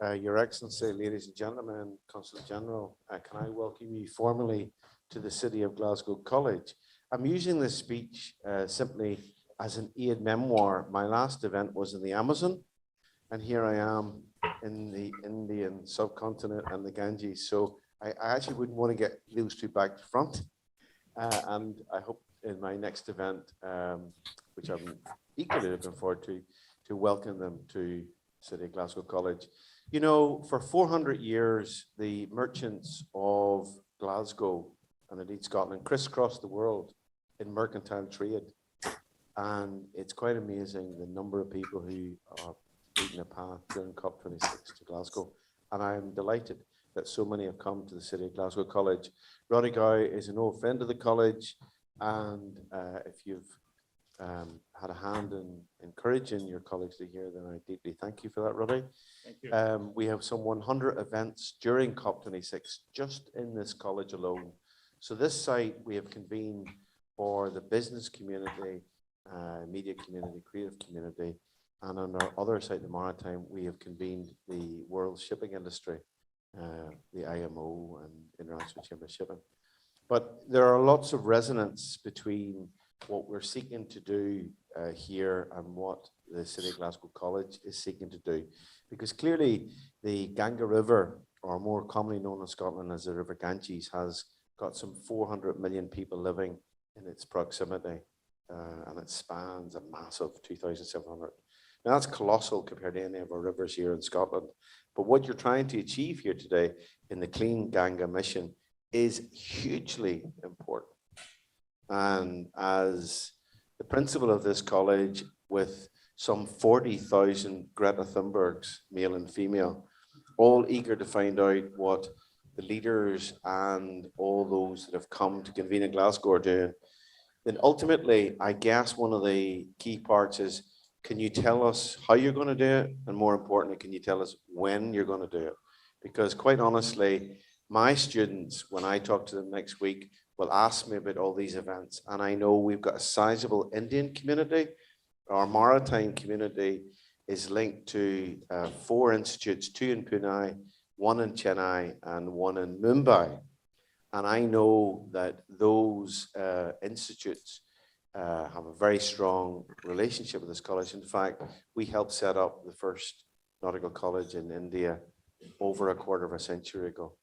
Your Excellency, ladies and gentlemen, Consul General, can I welcome you formally to the City of Glasgow College. I'm using this speech simply as an aid memoir. My last event was in the Amazon, and here I am in the Indian subcontinent and the Ganges. So I actually wouldn't want to get those two back to front. And I hope in my next event, which I'm equally looking forward to welcome them to City of Glasgow College. You know, for 400 years, the merchants of Glasgow and indeed Scotland crisscrossed the world in mercantile trade. And it's quite amazing the number of people who are beating a path during COP26 to Glasgow. And I'm delighted that so many have come to the City of Glasgow College. Roddy Gow is an old friend of the college. And if you've had a hand in encouraging your colleagues to hear, then I deeply thank you for that, Roddy. Thank you. We have some 100 events during COP26 just in this college alone. So this site we have convened for the business community, media community, creative community, and on our other site, the Maritime, we have convened the world shipping industry, the IMO and International Chamber of Shipping. But there are lots of resonance between what we're seeking to do here and what the City of Glasgow College is seeking to do. Because clearly the Ganga River, or more commonly known in Scotland as the River Ganges, has got some 400 million people living in its proximity, and it spans a massive 2,700. Now that's colossal compared to any of our rivers here in Scotland. But what you're trying to achieve here today in the Clean Ganga mission is hugely important. And as the principal of this college, with some 40,000 Greta Thunbergs, male and female, all eager to find out what the leaders and all those that have come to convene in Glasgow are doing, then ultimately, I guess one of the key parts is, can you tell us how you're going to do it? And more importantly, can you tell us when you're going to do it? Because quite honestly, my students, when I talk to them next week, will ask me about all these events. And I know we've got a sizable Indian community. Our maritime community is linked to 4 institutes, 2 in Pune, 1 in Chennai, and 1 in Mumbai. And I know that those institutes have a very strong relationship with this college. In fact, we helped set up the first nautical college in India over a quarter of a century ago.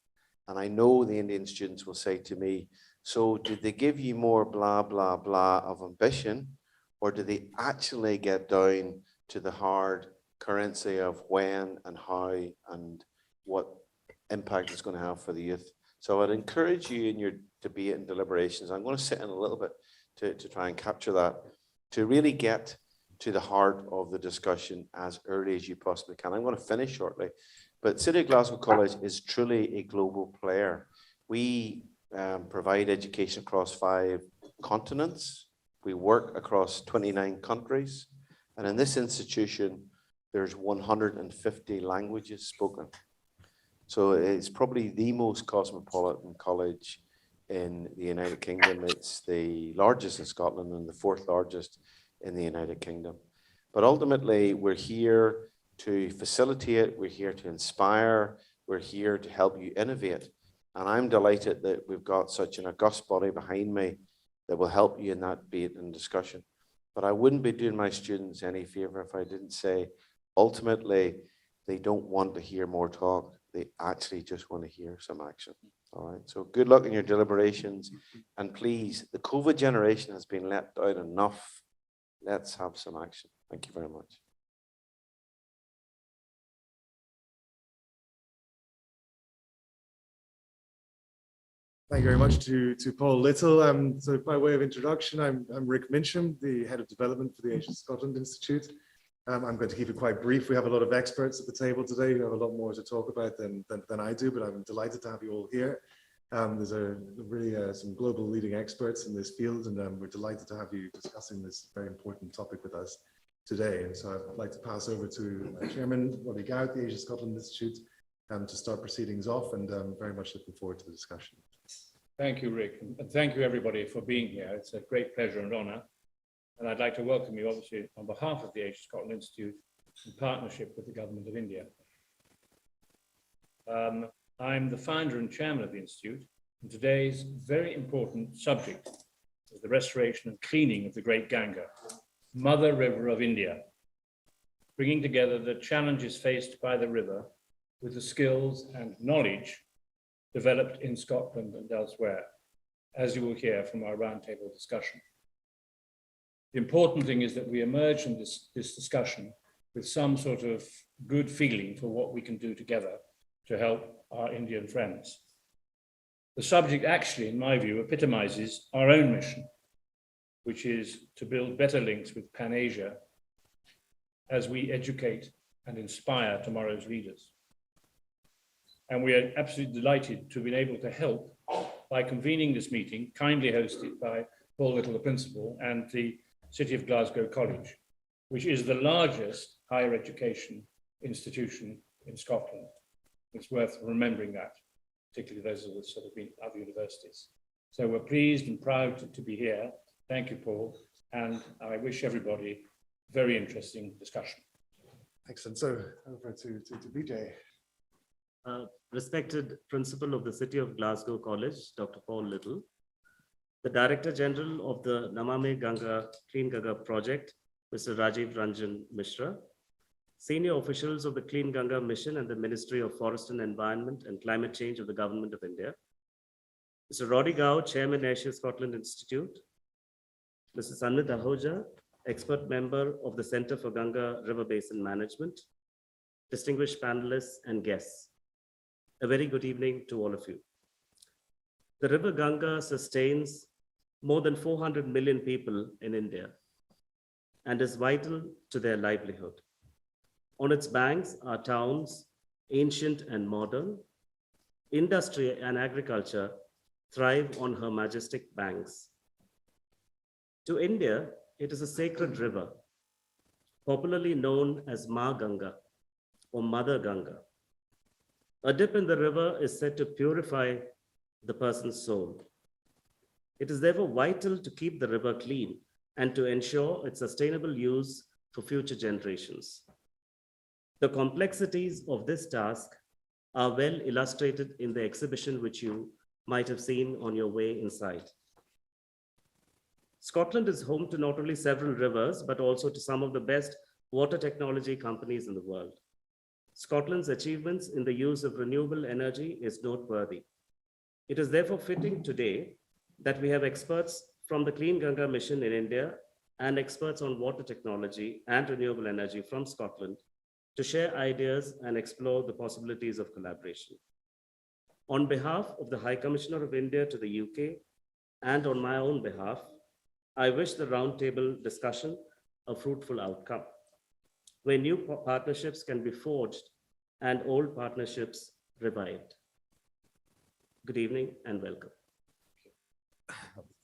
And I know the Indian students will say to me, so did they give you more blah, blah, blah of ambition, or do they actually get down to the hard currency of when and how and what impact it's going to have for the youth? So I'd encourage you in your debate and deliberations, I'm going to sit in a little bit to try and capture that, to really get to the heart of the discussion as early as you possibly can. I'm going to finish shortly, but City of Glasgow College is truly a global player. We provide education across 5 continents. We work across 29 countries. And in this institution, there's 150 languages spoken. So it's probably the most cosmopolitan college in the United Kingdom. It's the largest in Scotland and the 4th largest in the United Kingdom. But ultimately, we're here to facilitate, we're here to inspire, we're here to help you innovate. And I'm delighted that we've got such an august body behind me that will help you in that debate and discussion. But I wouldn't be doing my students any favor if I didn't say, ultimately, they don't want to hear more talk. They actually just want to hear some action. All right. So good luck in your deliberations. And please, the COVID generation has been let down enough. Let's have some action. Thank you very much. Thank you very much to Paul Little. So by way of introduction, I'm Rick Mincham, the Head of Development for the Asia Scotland Institute. I'm going to keep it quite brief. We have a lot of experts at the table today who have a lot more to talk about than I do, but I'm delighted to have you all here. There's really some global leading experts in this field, and we're delighted to have you discussing this very important topic with us today. And so I'd like to pass over to Chairman Roddy Gow at the Asia Scotland Institute to start proceedings off, and very much looking forward to the discussion. Thank you, Rick, and thank you everybody for being here. It's a great pleasure and honor. And I'd like to welcome you, obviously, on behalf of the Asia Scotland Institute in partnership with the Government of India. I'm the founder and chairman of the Institute, and today's very important subject is the restoration and cleaning of the Great Ganga, Mother River of India, bringing together the challenges faced by the river with the skills and knowledge developed in Scotland and elsewhere, as you will hear from our roundtable discussion. The important thing is that we emerge from this discussion with some sort of good feeling for what we can do together to help our Indian friends. The subject actually, in my view, epitomizes our own mission, which is to build better links with Pan-Asia as we educate and inspire tomorrow's leaders. And we are absolutely delighted to have been able to help by convening this meeting, kindly hosted by Paul Little, the principal, and the City of Glasgow College, which is the largest higher education institution in Scotland. It's worth remembering that, particularly those of us that have been at other universities. So we're pleased and proud to be here. Thank you, Paul. And I wish everybody a very interesting discussion. Excellent. So over to BJ. Respected Principal of the City of Glasgow College, Dr. Paul Little, the Director General of the Namame Ganga Clean Ganga Project, Mr. Rajiv Ranjan Mishra, senior officials of the Clean Ganga Mission and the Ministry of Forest and Environment and Climate Change of the Government of India, Mr. Roddy Gow, Chairman, Asia Scotland Institute, Mr. Sanmit Ahuja, expert member of the Center for Ganga River Basin Management, distinguished panelists and guests. A very good evening to all of you. The river Ganga sustains more than 400 million people in India and is vital to their livelihood. On its banks are towns, ancient and modern. Industry and agriculture thrive on her majestic banks. To India, it is a sacred river, popularly known as Ma Ganga or Mother Ganga. A dip in the river is said to purify the person's soul. It is therefore vital to keep the river clean and to ensure its sustainable use for future generations. The complexities of this task are well illustrated in the exhibition which you might have seen on your way inside. Scotland is home to not only several rivers, but also to some of the best water technology companies in the world. Scotland's achievements in the use of renewable energy is noteworthy. It is therefore fitting today that we have experts from the Clean Ganga Mission in India and experts on water technology and renewable energy from Scotland to share ideas and explore the possibilities of collaboration. On behalf of the High Commissioner of India to the UK and on my own behalf, I wish the roundtable discussion a fruitful outcome, where new partnerships can be forged and old partnerships revived. Good evening and welcome.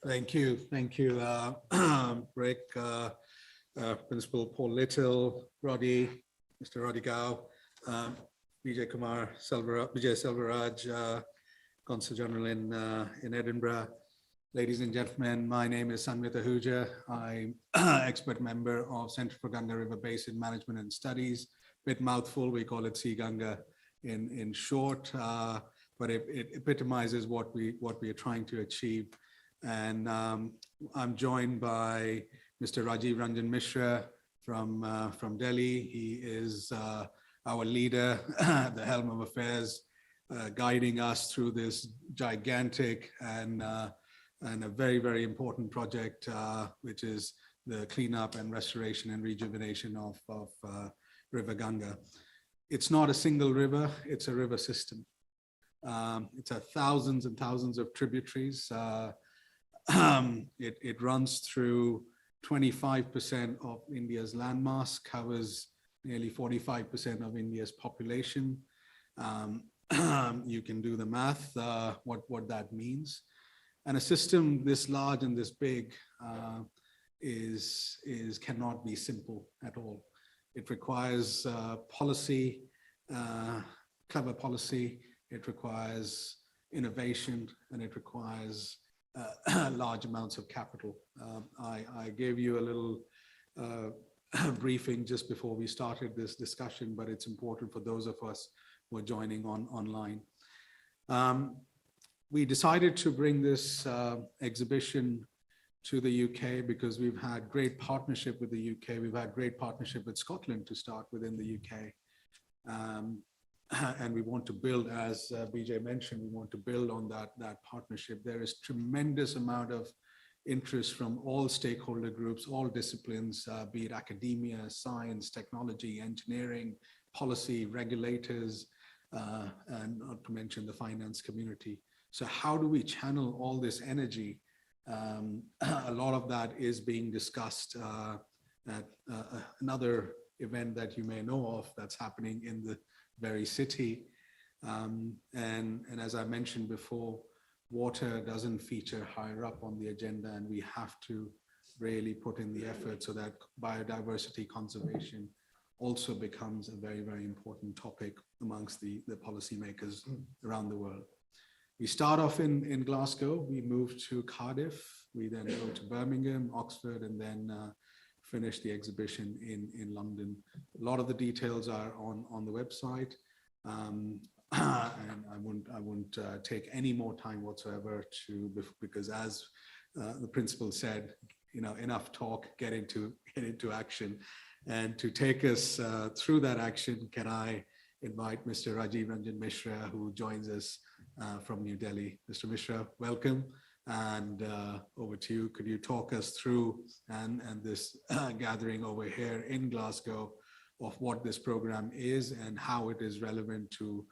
Thank you, Rick, Principal Paul Little, Roddy, Mr. Roddy Gow, Vijay Selvaraj, Consul General in Edinburgh. Ladies and gentlemen, my name is Sanmit Ahuja. I'm expert member of Center for Ganga River Basin Management and Studies. Bit mouthful, we call it CGanga in short, but it epitomizes what we are trying to achieve. And I'm joined by Mr. Rajiv Ranjan Mishra from Delhi. He is our leader at the helm of affairs, guiding us through this gigantic and a very, very important project, which is the cleanup and restoration and rejuvenation of River Ganga. It's not a single river, it's a river system. It's thousands and thousands of tributaries. It runs through 25% of India's landmass, covers nearly 45% of India's population. You can do the math, what that means. And a system this large and this big cannot be simple at all. It requires policy, clever policy. It requires innovation, and it requires large amounts of capital. I gave you a little briefing just before we started this discussion, but it's important for those of us were joining online. We decided to bring this exhibition to the UK because we've had great partnership with the UK. We've had great partnership with Scotland to start within the UK. And we want to build, as BJ mentioned, we want to build on that partnership. There is tremendous amount of interest from all stakeholder groups, all disciplines, be it academia, science, technology, engineering, policy, regulators, and not to mention the finance community. So how do we channel all this energy? A lot of that is being discussed at another event that you may know of that's happening in the very city. And as I mentioned before, water doesn't feature higher up on the agenda, and we have to really put in the effort so that biodiversity conservation also becomes a very, very important topic amongst the policymakers around the world. We start off in Glasgow, we move to Cardiff, we then go to Birmingham, Oxford, and then finish the exhibition in London. A lot of the details are on the website. And I won't take any more time whatsoever because as the principal said, enough talk, get into action. And to take us through that action, can I invite Mr. Rajiv Ranjan Mishra, who joins us from New Delhi. Mr. Mishra, welcome. And over to you. Could you talk us through and this gathering over here in Glasgow of what this program is and how it is relevant to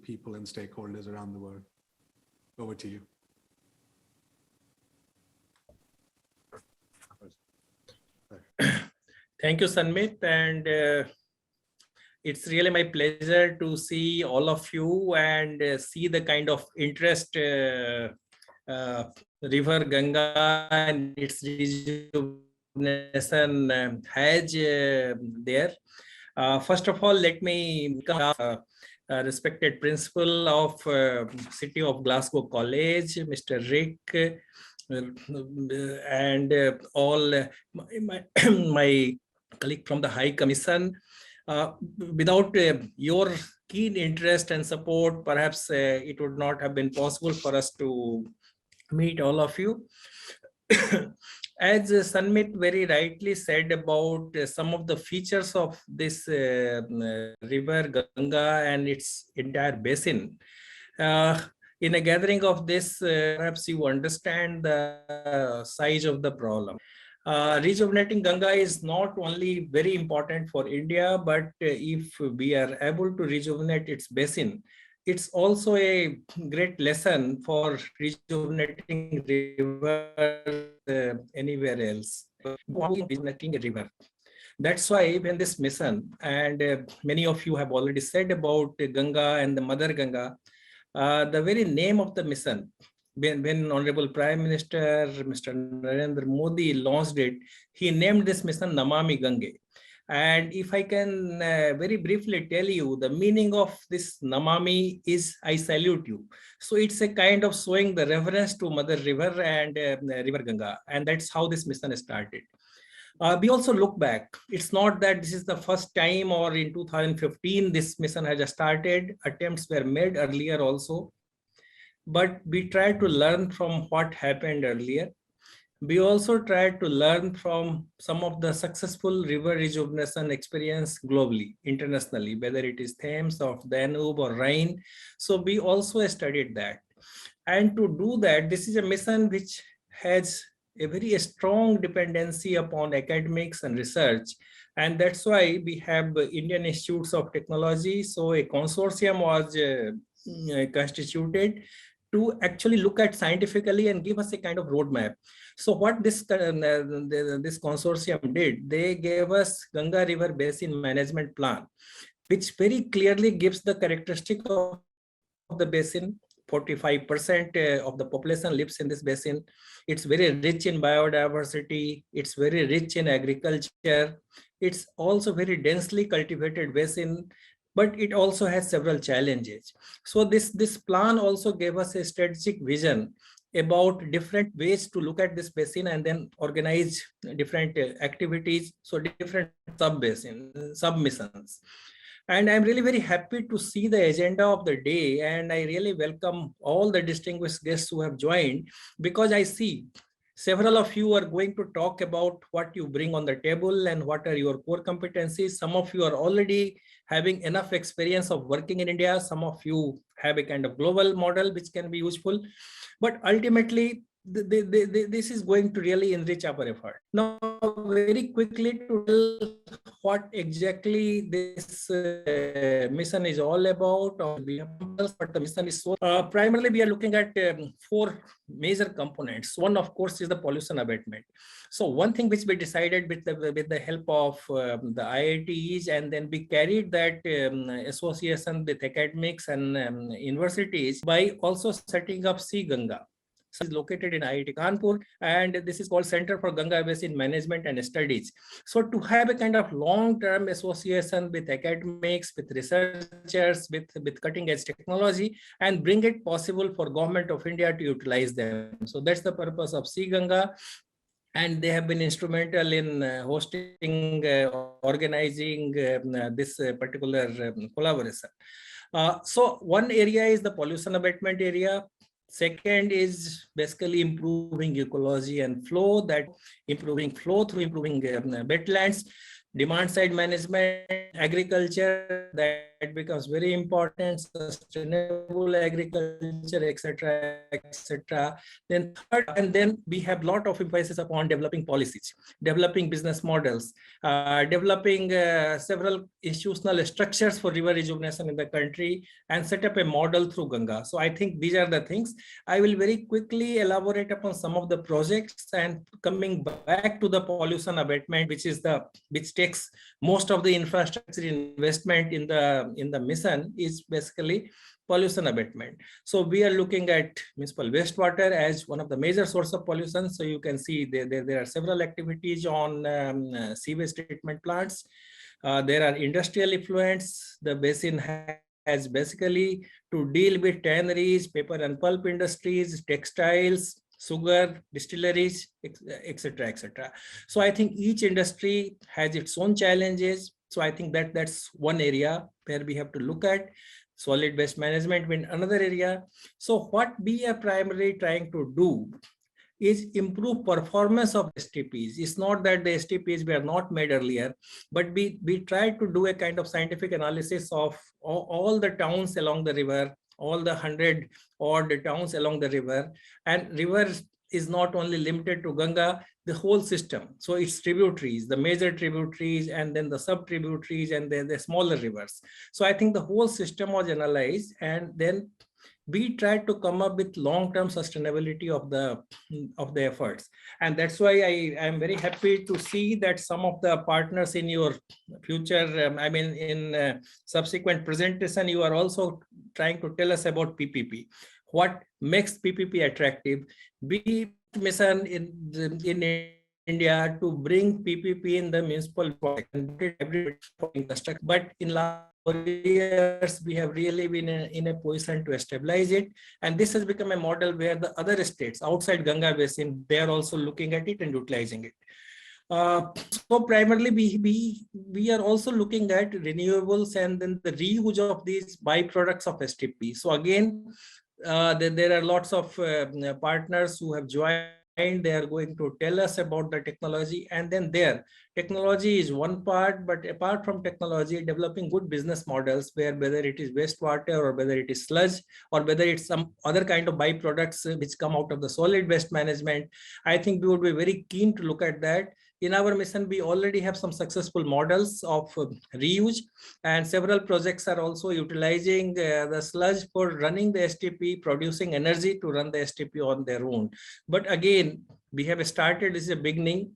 people and stakeholders around the world? Over to you. Thank you, Sanmit, and it's really my pleasure to see all of you and see the kind of interest River Ganga and its rejuvenation has there. First of all, let me become respected principal of City of Glasgow College, Mr. Rick, and all my colleague from the High Commission. Without your keen interest and support, perhaps it would not have been possible for us to meet all of you. As Sanmit very rightly said about some of the features of this river Ganga and its entire basin, in a gathering of this, perhaps you understand the size of the problem. Rejuvenating Ganga is not only very important for India, but if we are able to rejuvenate its basin, it's also a great lesson for rejuvenating rivers anywhere else. Rejuvenating a river. That's why when this mission, and many of you have already said about Ganga and the Mother Ganga, the very name of the mission, when Honorable Prime Minister Mr. Narendra Modi launched it, he named this mission Namami Gange. And if I can very briefly tell you, the meaning of this Namami is I salute you. So it's a kind of showing the reverence to Mother River and River Ganga. And that's how this mission started. We also look back. It's not that this is the first time or in 2015 this mission has started. Attempts were made earlier also. But we tried to learn from what happened earlier. We also tried to learn from some of the successful river rejuvenation experience globally, internationally, whether it is Thames or Danube or Rhine. So we also studied that. And to do that, this is a mission which has a very strong dependency upon academics and research. And that's why we have Indian Institutes of Technology. So a consortium was constituted to actually look at scientifically and give us a kind of roadmap. So what this consortium did, they gave us Ganga River Basin Management Plan, which very clearly gives the characteristic of the basin. 45% of the population lives in this basin. It's very rich in biodiversity. It's very rich in agriculture. It's also very densely cultivated basin, but it also has several challenges. So this plan also gave us a strategic vision about different ways to look at this basin and then organize different activities, so different sub-missions. And I'm really very happy to see the agenda of the day. And I really welcome all the distinguished guests who have joined, because I see several of you are going to talk about what you bring on the table and what are your core competencies. Some of you are already having enough experience of working in India. Some of you have a kind of global model which can be useful. But ultimately, this is going to really enrich our effort. Now, very quickly to tell what exactly this mission is all about, or what the mission is. So, primarily, we are looking at 4 major components. One, of course, is the pollution abatement. So one thing which we decided with the help of the IITs, and then we carried that association with academics and universities by also setting up Sea Ganga. So it's located in IIT Kanpur, and this is called Center for Ganga Basin Management and Studies. So to have a kind of long-term association with academics, with researchers, with cutting-edge technology, and bring it possible for Government of India to utilize them. So that's the purpose of Sea Ganga. And they have been instrumental in hosting, organizing this particular collaboration. So one area is the pollution abatement area. Second is basically improving ecology and flow, that improving flow through improving wetlands, demand side management, agriculture, that becomes very important, sustainable agriculture, etc., etc. Then third, and then we have a lot of emphasis upon developing policies, developing business models, developing several institutional structures for river rejuvenation in the country, and set up a model through Ganga. So I think these are the things. I will very quickly elaborate upon some of the projects, and coming back to the pollution abatement, which takes most of the infrastructure investment in the mission, is basically pollution abatement. So we are looking at municipal wastewater as one of the major source of pollution. So you can see there are several activities on sewage treatment plants. There are industrial effluents. The basin has basically to deal with tanneries, paper and pulp industries, textiles, sugar, distilleries, etc., etc. So I think each industry has its own challenges. So I think that's one area where we have to look at. Solid waste management in another area. So what we are primarily trying to do is improve performance of STPs. It's not that the STPs were not made earlier, but we tried to do a kind of scientific analysis of all the towns along the river, all the 100 odd towns along the river. And river is not only limited to Ganga, the whole system. So it's tributaries, the major tributaries, and then the sub tributaries, and then the smaller rivers. So I think the whole system was analyzed, and then we tried to come up with long-term sustainability of the efforts. And that's why I am very happy to see that some of the partners in your future, in subsequent presentation, you are also trying to tell us about PPP. What makes PPP attractive? We mission in India to bring PPP in the municipal project, but in last 4 years, we have really been in a position to stabilize it. And this has become a model where the other states outside Ganga Basin, they are also looking at it and utilizing it. So primarily, we are also looking at renewables and then the reuse of these byproducts of STP. So again, there are lots of partners who have joined. They are going to tell us about the technology, and then their technology is one part, but apart from technology, developing good business models where whether it is wastewater or whether it is sludge or whether it's some other kind of byproducts which come out of the solid waste management. I think we would be very keen to look at that. In our mission, we already have some successful models of reuse, and several projects are also utilizing the sludge for running the STP, producing energy to run the STP on their own. But again, we have started, this is a beginning.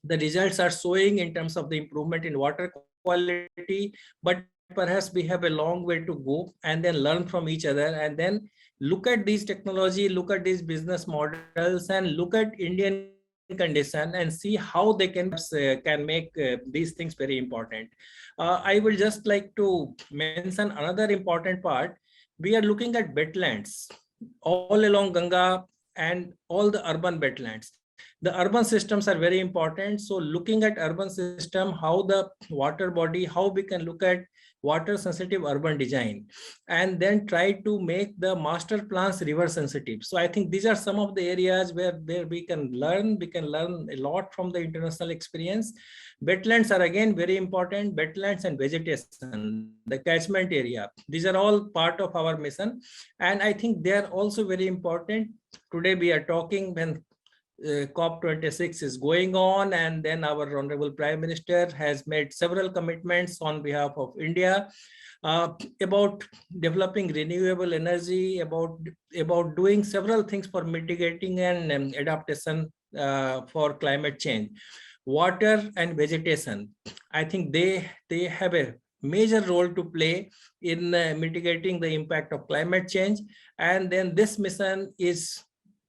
The results are showing in terms of the improvement in water quality, but perhaps we have a long way to go, and then learn from each other, and then look at these technology, look at these business models, and look at Indian condition and see how they can make these things very important. I will just like to mention another important part. We are looking at wetlands all along Ganga and all the urban wetlands. The urban systems are very important. So looking at urban system, how the water body, how we can look at water sensitive urban design, and then try to make the master plans river sensitive. So I think these are some of the areas where we can learn a lot from the international experience. Wetlands are again very important. Wetlands and vegetation, the catchment area, these are all part of our mission. And I think they are also very important. Today we are talking when COP26 is going on, and then our Honorable Prime Minister has made several commitments on behalf of India about developing renewable energy, about doing several things for mitigating and adaptation for climate change. Water and vegetation, I think they have a major role to play in mitigating the impact of climate change. And then this mission is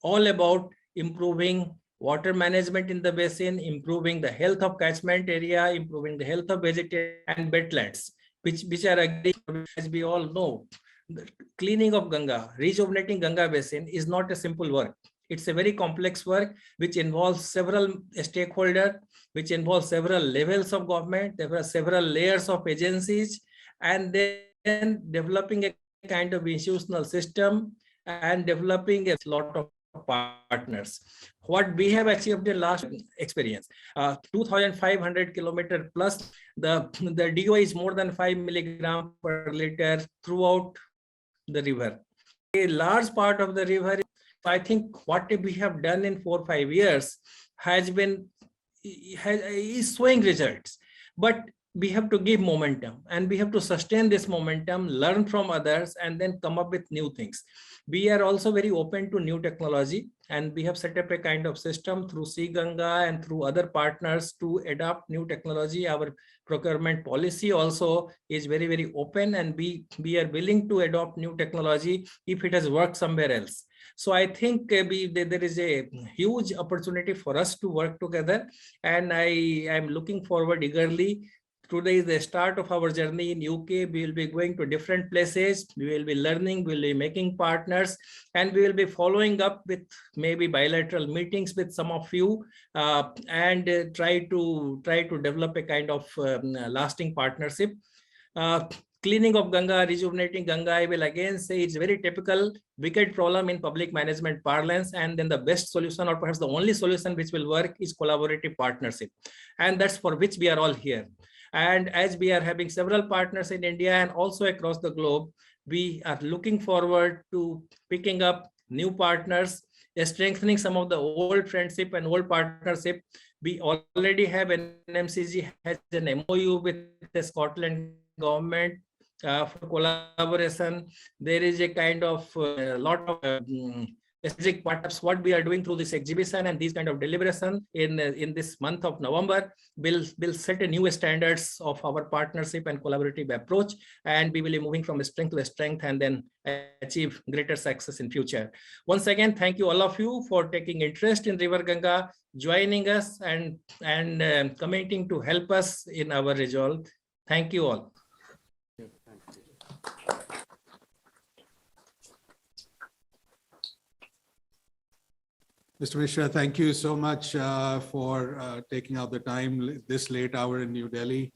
all about improving water management in the basin, improving the health of catchment area, improving the health of vegetation and wetlands, which are, as we all know, the cleaning of Ganga, rejuvenating Ganga basin is not a simple work. It's a very complex work which involves several stakeholders, which involves several levels of government. There are several layers of agencies, and then developing a kind of institutional system and developing a lot of partners. What we have achieved in last experience, 2,500 kilometer plus, the DO is more than 5 milligram per liter throughout the river. A large part of the river, I think what we have done in 4 or 5 years is showing results, but we have to give momentum, and we have to sustain this momentum, learn from others, and then come up with new things. We are also very open to new technology, and we have set up a kind of system through Sea Ganga and through other partners to adopt new technology. Our procurement policy also is very, very open, and we are willing to adopt new technology if it has worked somewhere else. So I think there is a huge opportunity for us to work together, and I am looking forward eagerly. Today is the start of our journey in UK. We will be going to different places. We will be learning, we will be making partners, and we will be following up with maybe bilateral meetings with some of you and try to develop a kind of lasting partnership. Cleaning of Ganga, rejuvenating Ganga, I will again say it's very typical wicked problem in public management parlance, and then the best solution, or perhaps the only solution which will work, is collaborative partnership, and that's for which we are all here. And as we are having several partners in India and also across the globe, we are looking forward to picking up new partners, strengthening some of the old friendship and old partnership. We already have NMCG has an MOU with the Scotland government for collaboration. There is a kind of lot of strategic partnerships. What we are doing through this exhibition and these kind of deliberation in this month of November will set a new standards of our partnership and collaborative approach, and we will be moving from strength to strength and then achieve greater success in future. Once again, thank you all of you for taking interest in River Ganga, joining us and committing to help us in our resolve. Thank you all. Mr. Mishra, thank you so much for taking out the time this late hour in New Delhi.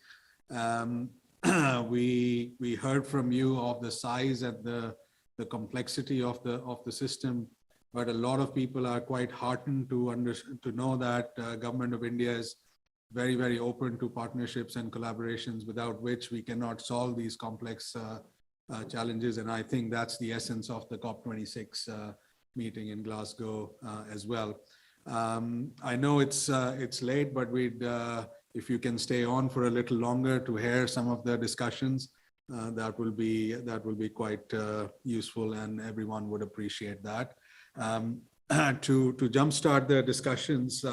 We heard from you of the size and the complexity of the system, but a lot of people are quite heartened to know that Government of India is very, very open to partnerships and collaborations, without which we cannot solve these complex challenges. And I think that's the essence of the COP26 meeting in Glasgow as well. I know it's late, but if you can stay on for a little longer to hear some of the discussions, that will be quite useful, and everyone would appreciate that. To jumpstart the discussions,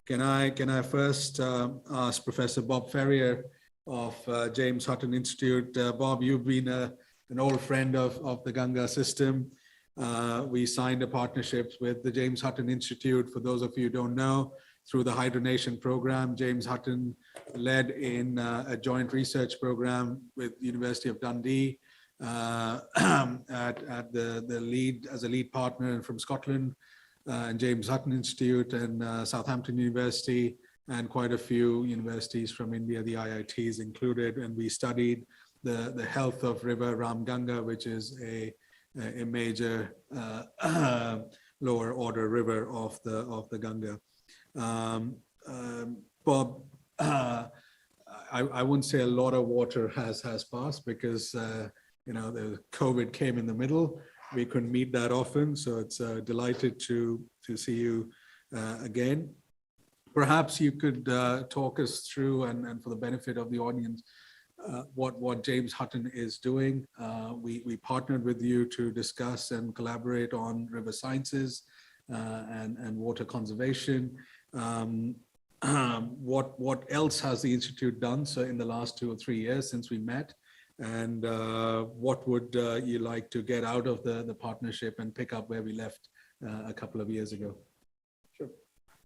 can I first ask Professor Bob Ferrier of James Hutton Institute. Bob, you've been an old friend of the Ganga system. We signed a partnership with the James Hutton Institute. For those of you who don't know, through the hydronation program, James Hutton led in a joint research program with University of Dundee at the lead, as a lead partner from Scotland, and James Hutton Institute and Southampton University, and quite a few universities from India, the IITs included. And we studied the health of River Ramganga, which is a major lower order river of the Ganga. Bob, I wouldn't say a lot of water has passed because the COVID came in the middle. We couldn't meet that often, so it's delighted to see you again. Perhaps you could talk us through, and for the benefit of the audience, what James Hutton is doing. We partnered with you to discuss and collaborate on river sciences and water conservation. What else has the Institute done so in the last 2 or 3 years since we met? And what would you like to get out of the partnership and pick up where we left a couple of years ago? Sure.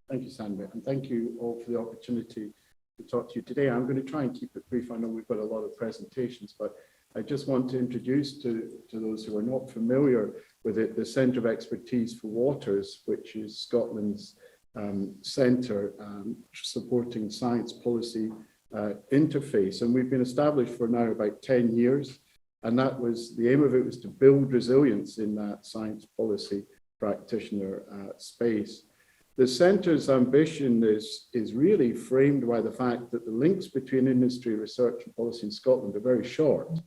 Thank you, Sanjay, and thank you all for the opportunity to talk to you today. I'm going to try and keep it brief. I know we've got a lot of presentations, but I just want to introduce to those who are not familiar with it, the Centre of Expertise for Waters, which is Scotland's centre supporting science policy interface. And we've been established for now about 10 years. And that was, the aim of it was to build resilience in that science policy practitioner space. The centre's ambition is really framed by the fact that the links between industry, research and policy in Scotland are very short.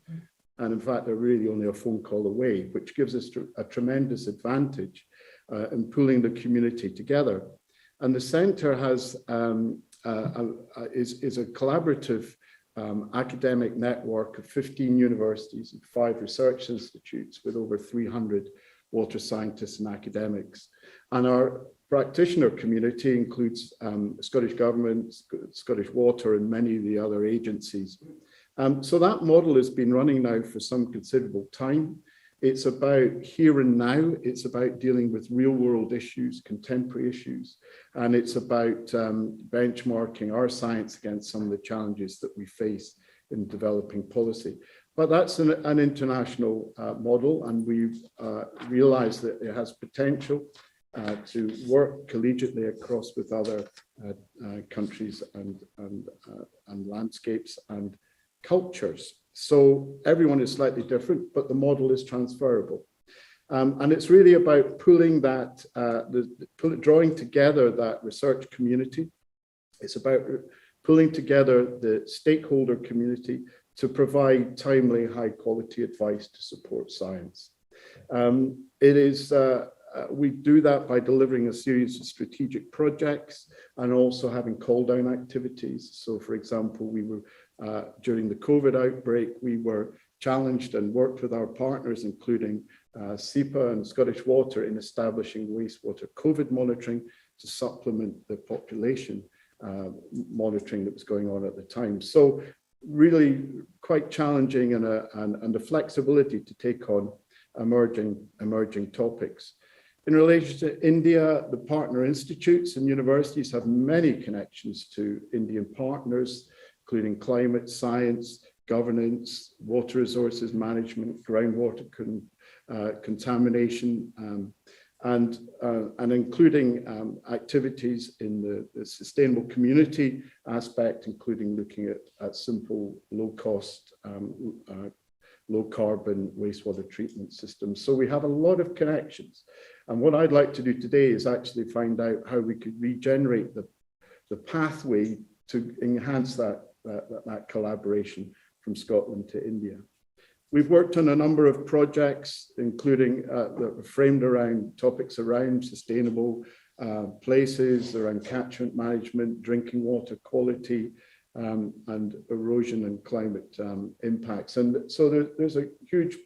And in fact, they're really only a phone call away, which gives us a tremendous advantage in pulling the community together. And the centre has is a collaborative academic network of 15 universities and 5 research institutes with over 300 water scientists and academics. And our practitioner community includes Scottish Government, Scottish Water, and many of the other agencies. So that model has been running now for some considerable time. It's about here and now. It's about dealing with real world issues, contemporary issues, and it's about benchmarking our science against some of the challenges that we face in developing policy. But that's an international model, and we've realized that it has potential to work collegiately across with other countries and landscapes and cultures. So everyone is slightly different, but the model is transferable. And it's really about pulling that, drawing together that research community. It's about pulling together the stakeholder community to provide timely, high quality advice to support science. We do that by delivering a series of strategic projects and also having call down activities. So for example, we were during the COVID outbreak, we were challenged and worked with our partners, including SEPA and Scottish Water, in establishing wastewater COVID monitoring to supplement the population monitoring that was going on at the time. So really quite challenging and the flexibility to take on emerging topics. In relation to India, the partner institutes and universities have many connections to Indian partners, including climate science, governance, water resources management, groundwater contamination, and including activities in the sustainable community aspect, including looking at simple, low-cost, low-carbon wastewater treatment systems. So we have a lot of connections. And what I'd like to do today is actually find out how we could regenerate the pathway to enhance that collaboration from Scotland to India. We've worked on a number of projects, including that were framed around topics around sustainable places, around catchment management, drinking water quality, and erosion and climate impacts. And so there's a huge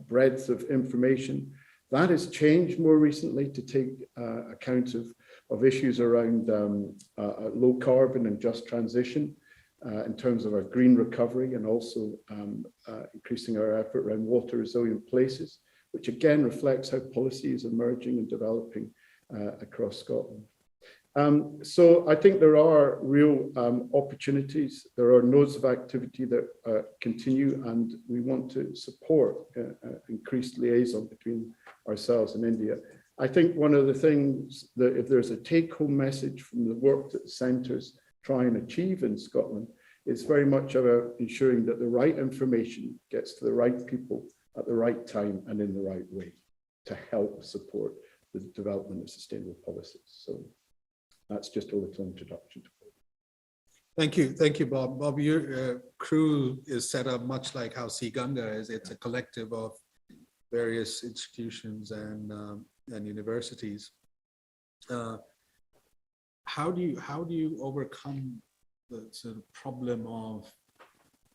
breadth of information. That has changed more recently to take account of issues around low carbon and just transition in terms of our green recovery, and also increasing our effort around water resilient places, which again reflects how policy is emerging and developing across Scotland. So I think there are real opportunities. There are nodes of activity that continue, and we want to support increased liaison between ourselves and India. I think one of the things that, if there's a take-home message from the work that the centres try and achieve in Scotland, It's very much about ensuring that the right information gets to the right people at the right time and in the right way to help support the development of sustainable policies. So that's just a little introduction to it. Thank you, Bob. Bob, your crew is set up much like how Sea Ganga is. It's a collective of various institutions and universities. How do you overcome the sort of problem of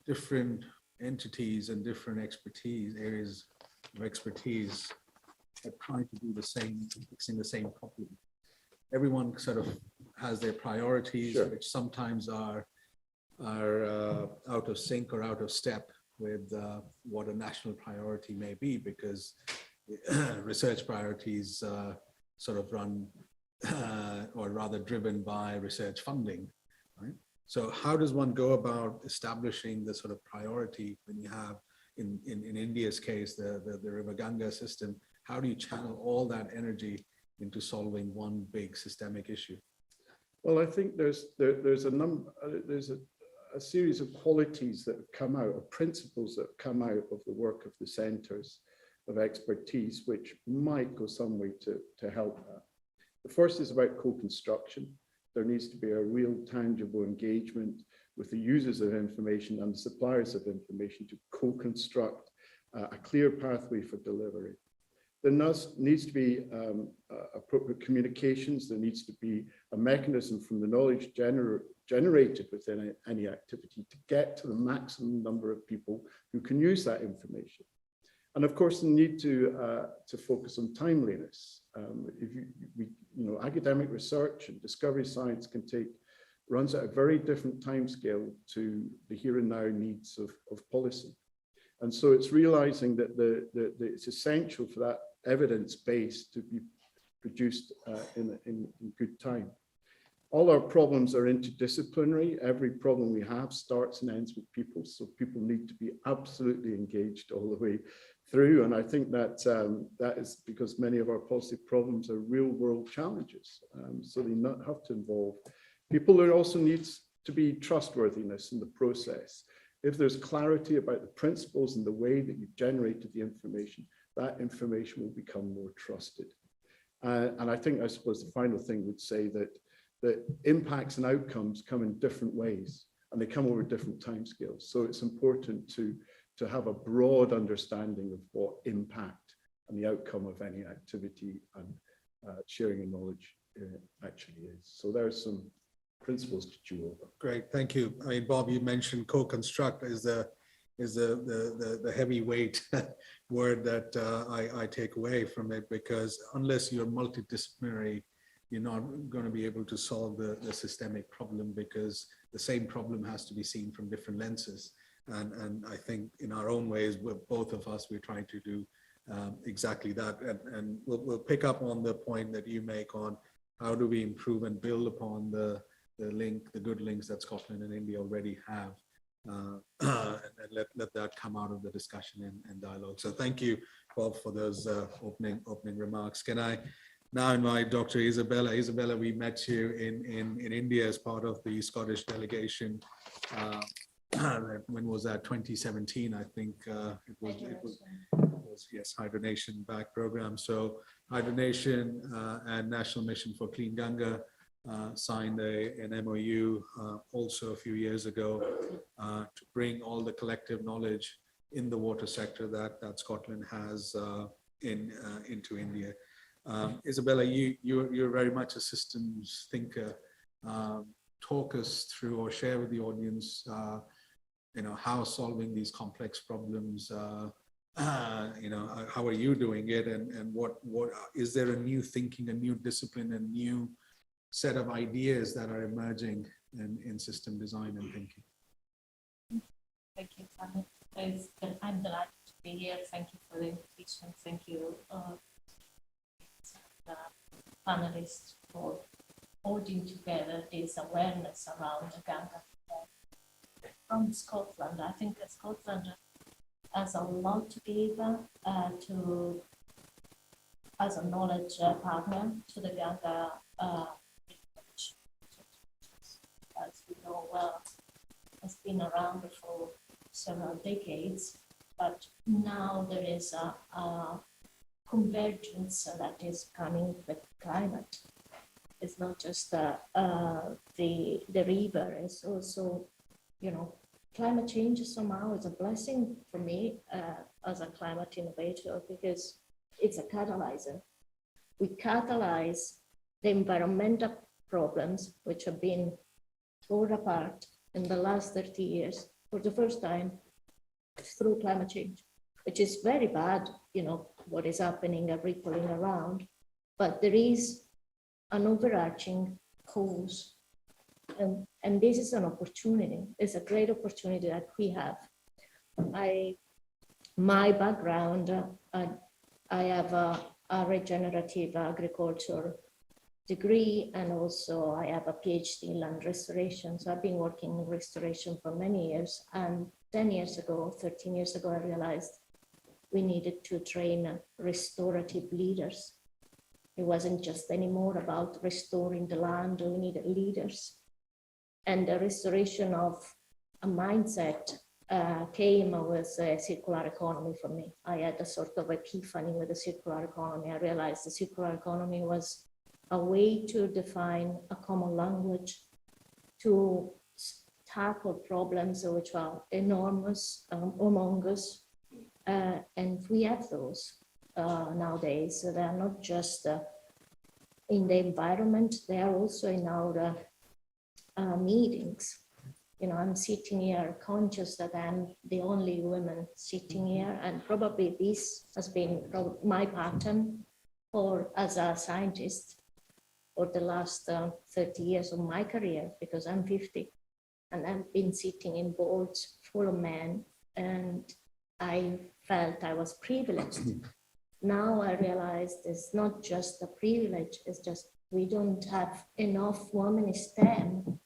different entities and different areas of expertise that trying to do the same, fixing the same problem? Everyone sort of has their priorities, Sure. which sometimes are out of sync or out of step with what a national priority may be, because research priorities sort of run or rather driven by research funding, right? So how does one go about establishing the sort of priority when you have, in India's case, the River Ganga system? How do you channel all that energy into solving one big systemic issue? Well, I think there's a series of qualities that have come out, of principles that have come out of the work of the centres of expertise, which might go some way to help that. The first is about co-construction. There needs to be a real tangible engagement with the users of information and the suppliers of information to co-construct a clear pathway for delivery. There needs to be appropriate communications. There needs to be a mechanism from the knowledge generated within any activity to get to the maximum number of people who can use that information. And of course, the need to focus on timeliness. Academic research and discovery science runs at a very different timescale to the here and now needs of policy. And so it's realizing that it's essential for that evidence base to be produced in good time. All our problems are interdisciplinary. Every problem we have starts and ends with people. So people need to be absolutely engaged all the way through. And I think that is because many of our policy problems are real world challenges. So they not have to involve people. There also needs to be trustworthiness in the process. If there's clarity about the principles and the way that you've generated the information, that information will become more trusted. And I think, I suppose the final thing would say that impacts and outcomes come in different ways and they come over different timescales. So it's important to have a broad understanding of what impact and the outcome of any activity and sharing of knowledge actually is. So there's some principles to chew over. Great, thank you. I mean, Bob, you mentioned co-construct is the heavyweight word that I take away from it, because unless you're multidisciplinary, you're not going to be able to solve the systemic problem, because the same problem has to be seen from different lenses. And I think in our own ways, both of us, we're trying to do exactly that. And we'll pick up on the point that you make on how do we improve and build upon the good links that Scotland and India already have. And let that come out of the discussion and dialogue. So thank you, Bob, for those opening remarks. Can I now invite Dr. Isabella? Isabella, we met you in India as part of the Scottish delegation. When was that? 2017, I think it was yes, Hydronation back program. So Hydronation and National Mission for Clean Ganga signed an MOU also a few years ago to bring all the collective knowledge in the water sector that Scotland has into India. Isabella, you're very much a systems thinker. Talk us through or share with the audience, how solving these complex problems. How are you doing it, and what is there a new thinking, a new discipline, a new set of ideas that are emerging in system design and thinking? Thank you, Simon. I'm delighted to be here. Thank you for the invitation. Thank you, the panelists, for holding together this awareness around the Ganga from Scotland. I think that Scotland has a lot to give as a knowledge partner to the Ganga. As we know well, has been around for several decades, but now there is a convergence that is coming with climate. It's not just the river, it's also, you know, climate change somehow is a blessing for me as a climate innovator because it's a catalyzer. We catalyze the environmental problems which have been torn apart in the last 30 years for the first time through climate change, which is very bad, you know, what is happening and rippling around, but there is an overarching cause. And this is an opportunity. It's a great opportunity that we have. My background, I have a regenerative agriculture degree, and also I have a PhD in land restoration. So I've been working in restoration for many years. And 10 years ago, 13 years ago, I realized we needed to train restorative leaders. It wasn't just anymore about restoring the land, we needed leaders. And the restoration of a mindset came with a circular economy for me. I had a sort of epiphany with the circular economy. I realized the circular economy was a way to define a common language, to tackle problems which are enormous among us. And we have those nowadays. So they are not just in the environment, they are also in our meetings. You know, I'm sitting here conscious that I'm the only woman sitting here, and probably this has been my pattern for as a scientist for the last 30 years of my career, because I'm 50 and I've been sitting in boards full of men, and I felt I was privileged. Now I realize it's not just a privilege, it's just we don't have enough women in STEM.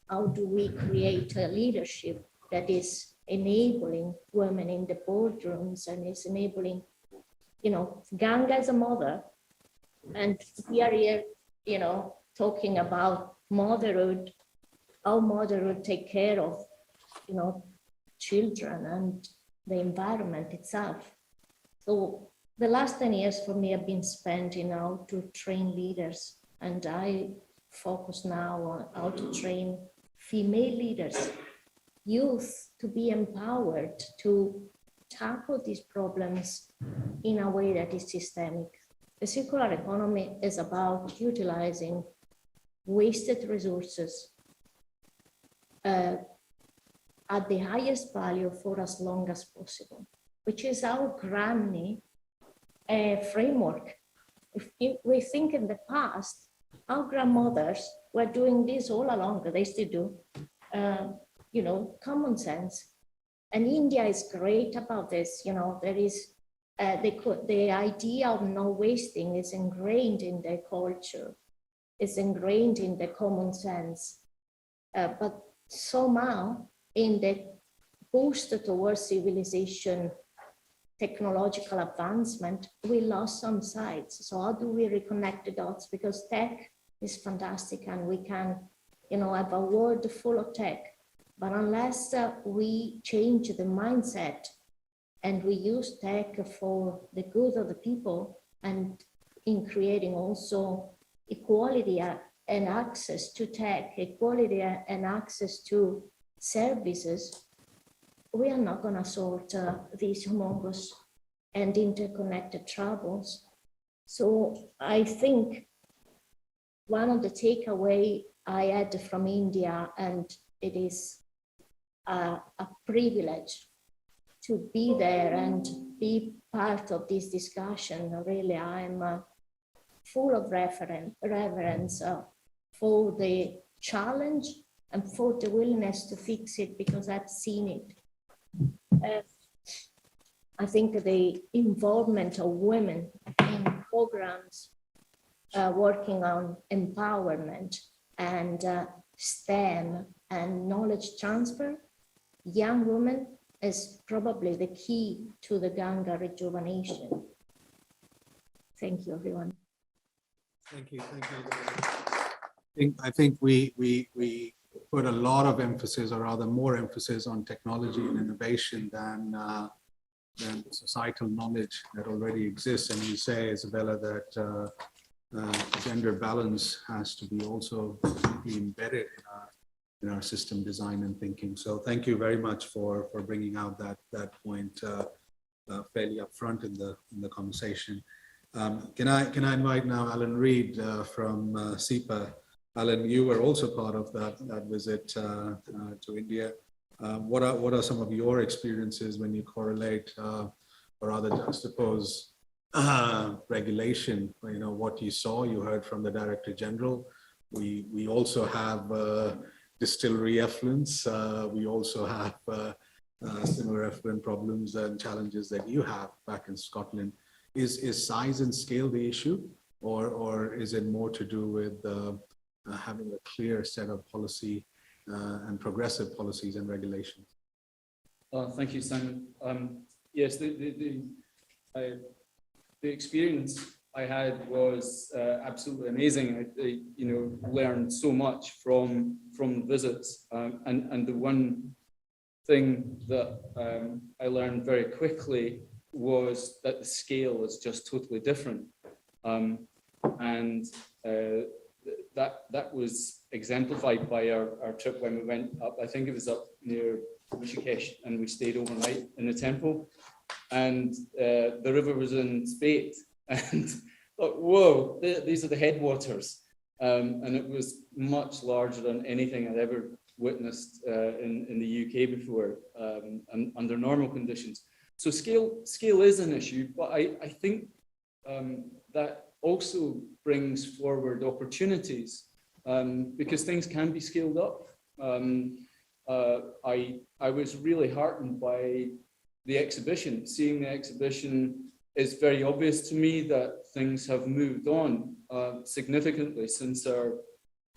How do we create a leadership that is enabling women in the boardrooms and is enabling, you know, Ganga is a mother, and we are here, you know, talking about motherhood, how motherhood take care of, you know, children and the environment itself. So the last 10 years for me have been spent in how to train leaders, and I focus now on how to train female leaders, youth, to be empowered to tackle these problems in a way that is systemic. The circular economy is about utilizing wasted resources at the highest value for as long as possible, which is our Grammy framework. If we think in the past, our grandmothers were doing this all along, they still do, you know, common sense. And India is great about this, you know, there is, the idea of no wasting is ingrained in their culture, it's ingrained in the common sense. But somehow in the boost towards civilization, technological advancement, we lost some sides. So how do we reconnect the dots? Because tech is fantastic and we can, you know, have a world full of tech, but unless we change the mindset and we use tech for the good of the people and in creating also equality and access to tech, equality and access to services, we are not going to sort these humongous and interconnected troubles. So I think one of the takeaway I had from India, and it is a privilege to be there and be part of this discussion. Really, I'm full of reverence for the challenge and for the willingness to fix it, because I've seen it. I think the involvement of women in programs working on empowerment and STEM and knowledge transfer, young women, is probably the key to the Ganga rejuvenation. Thank you, everyone. Thank you. Thank you. I think we put a lot of emphasis, or rather more emphasis, on technology and innovation than the societal knowledge that already exists. And you say, Isabella, that gender balance has to be also deeply embedded in our system design and thinking. So thank you very much for bringing out that point fairly upfront in the conversation. Can I invite now Alan Reid from SEPA? Alan, you were also part of that visit to India. What are some of your experiences when you correlate or rather juxtapose regulation? You know, what you saw, you heard from the Director General. We also have distillery effluents. We also have similar effluent problems and challenges that you have back in Scotland. Is size and scale the issue, or is it more to do with having a clear set of policy and progressive policies and regulations? Thank you, Simon. Yes, the experience I had was absolutely amazing. I learned so much from visits, and the one thing that I learned very quickly was that the scale is just totally different, and that was exemplified by our trip when we went up. I think it was up near Rishikesh, and we stayed overnight in the temple, and the river was in spate, and thought, whoa, these are the headwaters, and it was much larger than anything I'd ever witnessed in the UK before, and under normal conditions. So scale is an issue, but I think that also brings forward opportunities, because things can be scaled up. I was really heartened by the exhibition. Seeing the exhibition, is very obvious to me that things have moved on significantly since our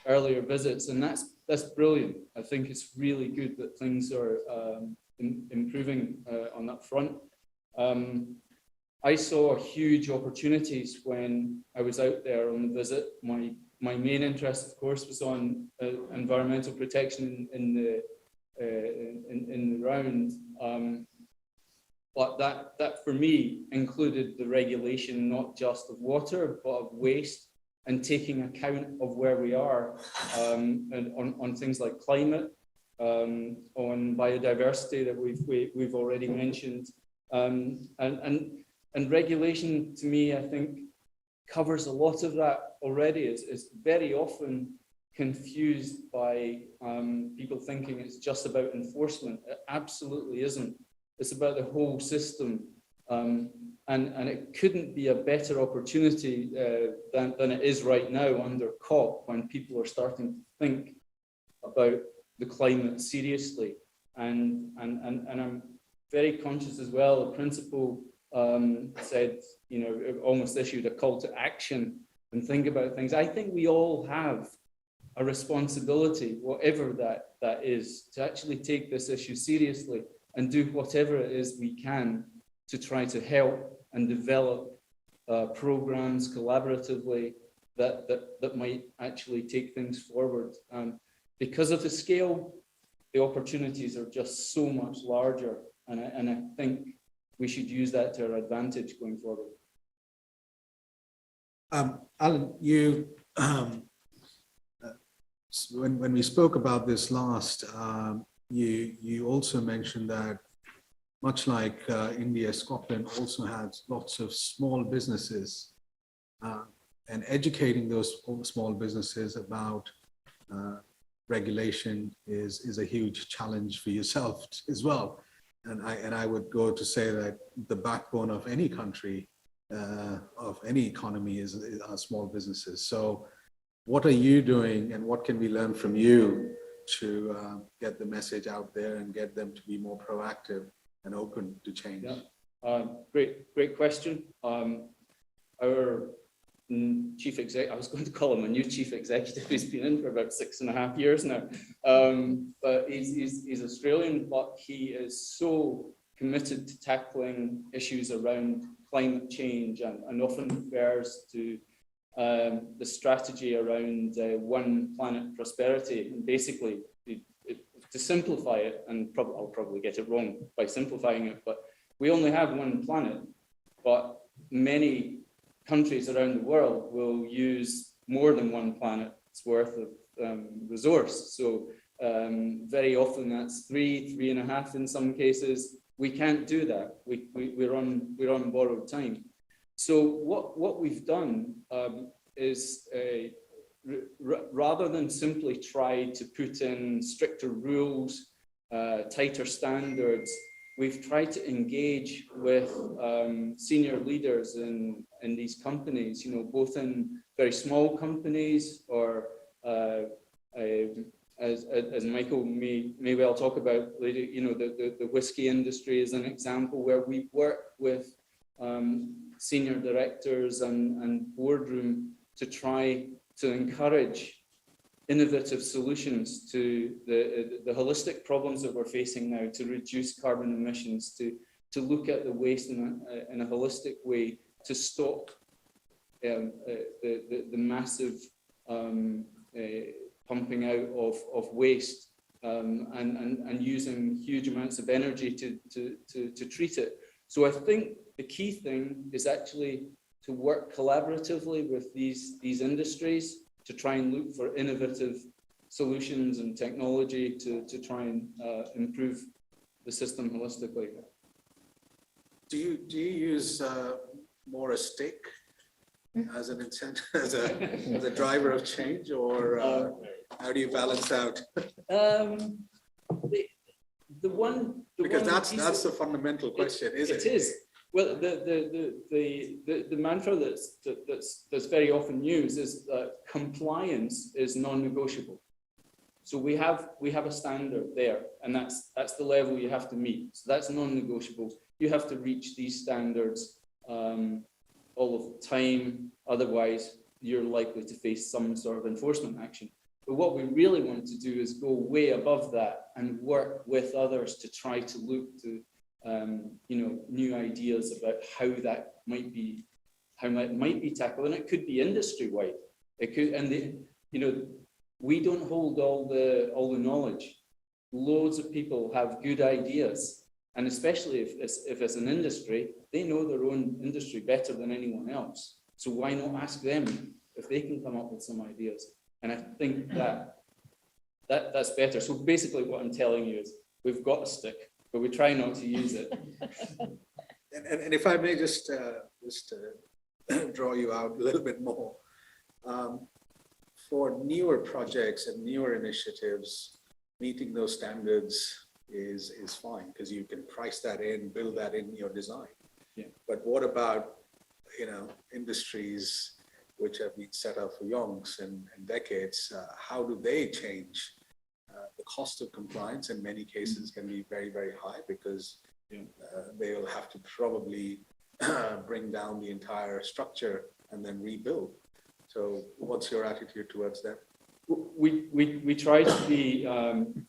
earlier visits, and that's brilliant. I think it's really good that things are improving on that front. I saw huge opportunities when I was out there on the visit. My main interest, of course, was on environmental protection in the round. But that for me included the regulation not just of water, but of waste, and taking account of where we are, and on things like climate, on biodiversity that we've already mentioned, and regulation, to me, I think covers a lot of that already. It's very often confused by people thinking it's just about enforcement. It absolutely isn't. It's about the whole system, and it couldn't be a better opportunity than it is right now under COP, when people are starting to think about the climate seriously. And I'm very conscious as well. The principal said, almost issued a call to action and think about things. I think we all have a responsibility, whatever that is, to actually take this issue seriously and do whatever it is we can to try to help and develop programs collaboratively that might actually take things forward. Because of the scale, the opportunities are just so much larger, and I think we should use that to our advantage going forward. Alan, you when we spoke about this last, you also mentioned that much like India, Scotland also has lots of small businesses, and educating those small businesses about regulation is a huge challenge for yourself as well. And I would go to say that the backbone of any country, of any economy, are small businesses. So what are you doing, and what can we learn from you to get the message out there and get them to be more proactive and open to change? Yeah. Great question. Our chief executive, I was going to call him a new chief executive, he's been in for about 6.5 years now, but he's Australian, but he is so committed to tackling issues around climate change, and often refers to the strategy around one planet prosperity. And basically, to simplify it, and I'll probably get it wrong by simplifying it, but we only have one planet, but many countries around the world will use more than one planet's worth of resource. So very often that's 3.5 in some cases. We can't do that. We're on borrowed time. So what we've done is rather than simply try to put in stricter rules, tighter standards, we've tried to engage with senior leaders in these companies, you know, both in very small companies or as Michael may well talk about later, you know, the whiskey industry is an example where we work with senior directors and boardroom to try to encourage innovative solutions to the holistic problems that we're facing now, to reduce carbon emissions, to look at the waste in a holistic way, to stop the massive pumping out of waste and using huge amounts of energy to treat it. So I think the key thing is actually to work collaboratively with these industries to try and look for innovative solutions and technology to try and improve the system holistically. Do you use more a stick as an incentive, as a driver of change, or how do you balance out? Because that's the fundamental question, isn't it? It is. Well, the mantra that's very often used is that compliance is non-negotiable. So we have a standard there, and that's the level you have to meet. So that's non-negotiable. You have to reach these standards all of the time. Otherwise, you're likely to face some sort of enforcement action. But what we really want to do is go way above that and work with others to try to look to you know, new ideas about how that might be tackled, and it could be industry-wide. It could, and you know, we don't hold all the knowledge. Loads of people have good ideas, and especially if it's an industry, they know their own industry better than anyone else. So why not ask them if they can come up with some ideas? And I think that's better. So basically, what I'm telling you is we've got a stick, but we try not to use it. And if I may just draw you out a little bit more, for newer projects and newer initiatives, meeting those standards is fine because you can price that in, build that in your design. Yeah. But what about, you know, industries which have been set up for yonks and decades? How do they change? The cost of compliance in many cases can be very, very high because they'll have to probably bring down the entire structure and then rebuild. So what's your attitude towards that? We try to be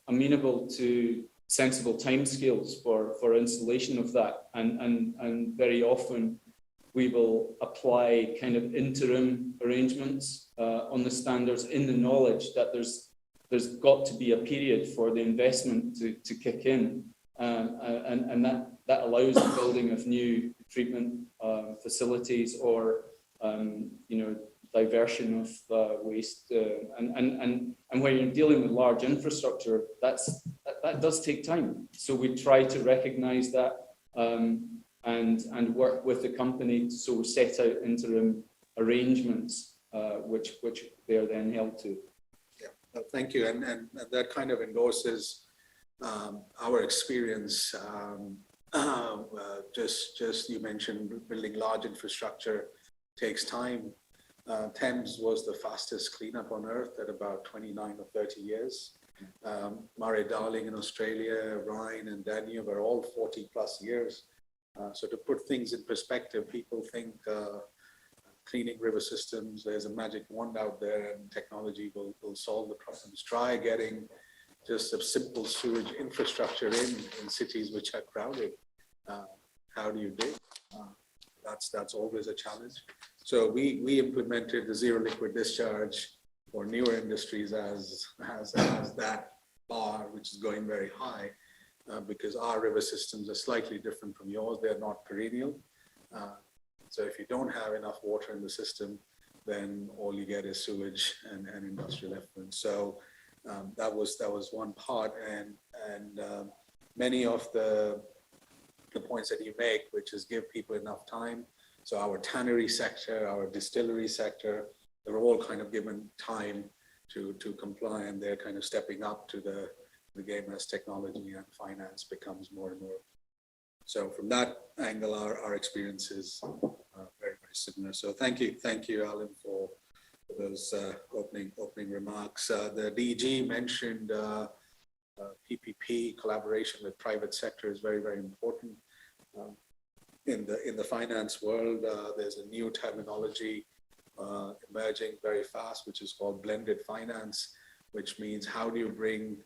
amenable to sensible timescales for installation of that, and very often we will apply kind of interim arrangements on the standards in the knowledge that there's got to be a period for the investment to kick in, and that allows the building of new treatment facilities or you know, diversion of waste, and when you're dealing with large infrastructure, that does take time. So we try to recognise that and work with the company to sort of set out interim arrangements, which they are then held to. Yeah, thank you, and that kind of endorses our experience. Just you mentioned building large infrastructure takes time. Thames was the fastest cleanup on earth at about 29 or 30 years. Murray-Darling in Australia, Rhine and Danube are all 40 plus years. So to put things in perspective, people think cleaning river systems, there's a magic wand out there and technology will solve the problems. Try getting just a simple sewage infrastructure in cities which are crowded. How do you do? That's always a challenge. So we implemented the zero liquid discharge for newer industries as that bar, which is going very high, because our river systems are slightly different from yours. They're not perennial. So if you don't have enough water in the system, then all you get is sewage and industrial effluent. So that was one part, and many of the points that you make, which is give people enough time. So our tannery sector, our distillery sector, they're all kind of given time to comply, and they're kind of stepping up to the game as technology and finance becomes more and more. So from that angle, our experience is very, very similar. So thank you, Alan, for those opening remarks. The DG mentioned PPP, collaboration with private sector, is very, very important. In the finance world, there's a new terminology emerging very fast, which is called blended finance, which means how do you bring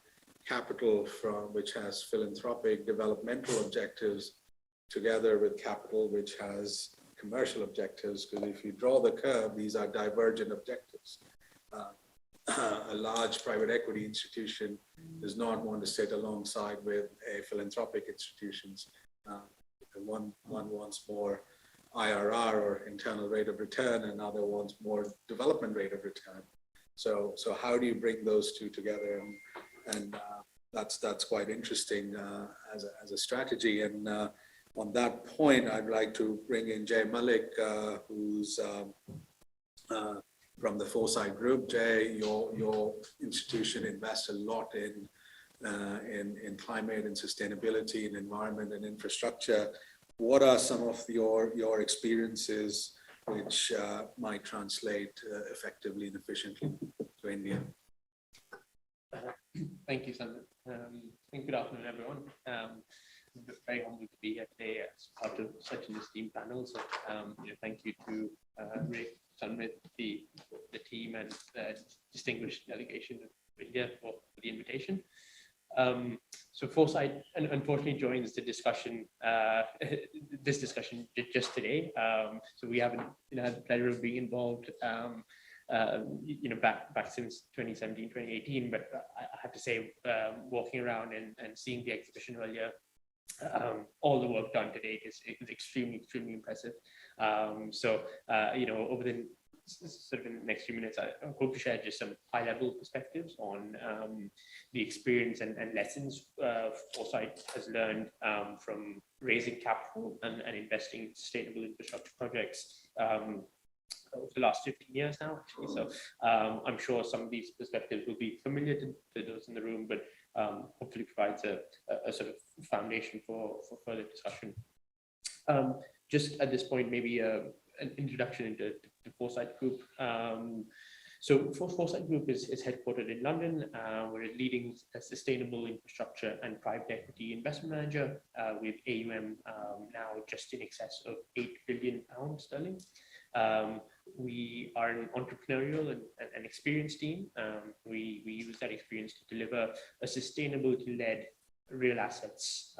capital from which has philanthropic developmental objectives together with capital which has commercial objectives, because if you draw the curve, these are divergent objectives. A large private equity institution does not want to sit alongside with a philanthropic institutions. One wants more IRR or internal rate of return, and another wants more development rate of return. So how do you bring those two together? And that's quite interesting as a strategy. And on that point, I'd like to bring in Jay Malik, who's from the Foresight Group. Jay, your institution invests a lot in climate and sustainability and environment and infrastructure. What are some of your experiences which might translate effectively and efficiently to India? Thank you, Sanjay. Good afternoon, everyone. Very humbled to be here today as part of such an esteemed panel. So, thank you to Rick, Sanjay, the team, and the distinguished delegation of India for the invitation. So Foresight unfortunately joins the discussion, this discussion just today. So we haven't had the pleasure of being involved, back since 2017, 2018. But I have to say, walking around and seeing the exhibition earlier, all the work done to date is extremely, extremely impressive. Over the sort of in the next few minutes, I hope to share just some high-level perspectives on the experience and lessons Foresight has learned from raising capital and investing in sustainable infrastructure projects over the last 15 years now, actually. So I'm sure some of these perspectives will be familiar to those in the room, but hopefully provides a sort of foundation for further discussion. Just at this point, maybe an introduction into the Foresight Group. So Foresight Group is headquartered in London. We're a leading sustainable infrastructure and private equity investment manager with AUM now just in excess of £8 billion. We are an entrepreneurial and experienced team. We use that experience to deliver a sustainability-led real assets,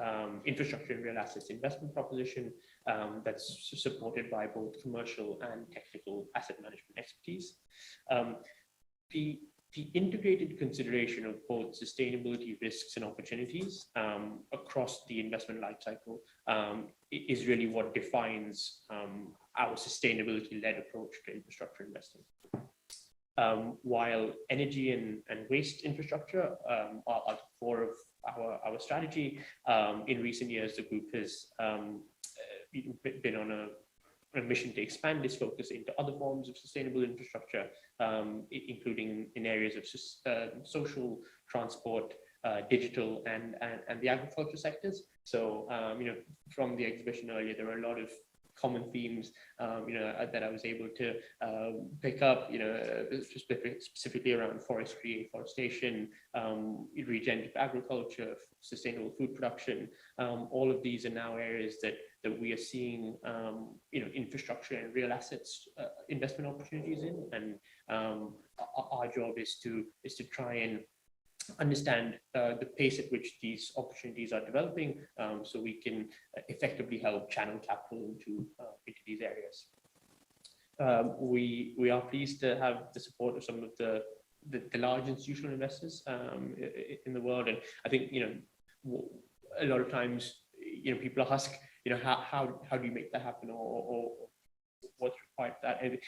infrastructure and real assets investment proposition that's supported by both commercial and technical asset management expertise. The integrated consideration of both sustainability risks and opportunities across the investment lifecycle is really what defines our sustainability-led approach to infrastructure investing. While energy and waste infrastructure are at the core of our strategy, in recent years, the group has been on a mission to expand its focus into other forms of sustainable infrastructure, including in areas of social, transport, digital, and the agriculture sectors. So, from the exhibition earlier, there were a lot of common themes, that I was able to pick up, specifically around forestry, forestation, regenerative agriculture, sustainable food production. All of these are now areas that we are seeing, infrastructure and real assets investment opportunities in, and our job is to try and understand the pace at which these opportunities are developing, so we can effectively help channel capital into these areas. We are pleased to have the support of some of the large institutional investors in the world, and I think a lot of times people ask how do you make that happen, or what's required for that, and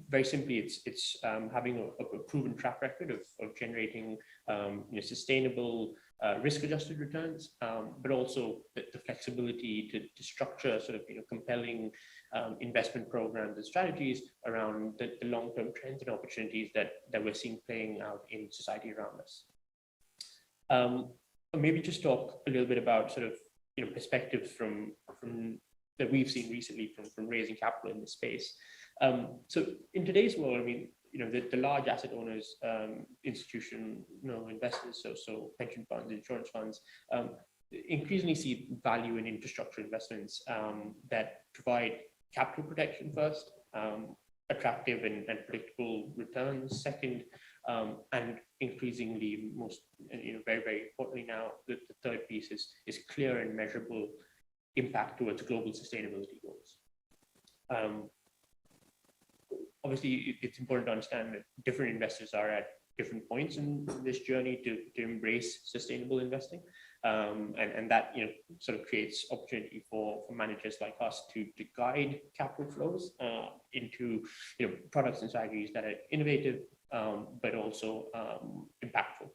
very simply it's having a proven track record of generating sustainable risk-adjusted returns, but also the flexibility to structure sort of compelling investment programs and strategies around the long-term trends and opportunities that we're seeing playing out in society around us. Maybe just talk a little bit about sort of perspectives from that we've seen recently from raising capital in this space. So in today's world, I mean, the large asset owners, institutional investors, so pension funds, insurance funds, increasingly see value in infrastructure investments that provide capital protection first, attractive and predictable returns second, and increasingly very, very importantly now, the third piece is clear and measurable impact towards global sustainability goals. Obviously, it's important to understand that different investors are at different points in this journey to embrace sustainable investing, and that sort of creates opportunity for managers like us to guide capital flows into products and strategies that are innovative but also impactful.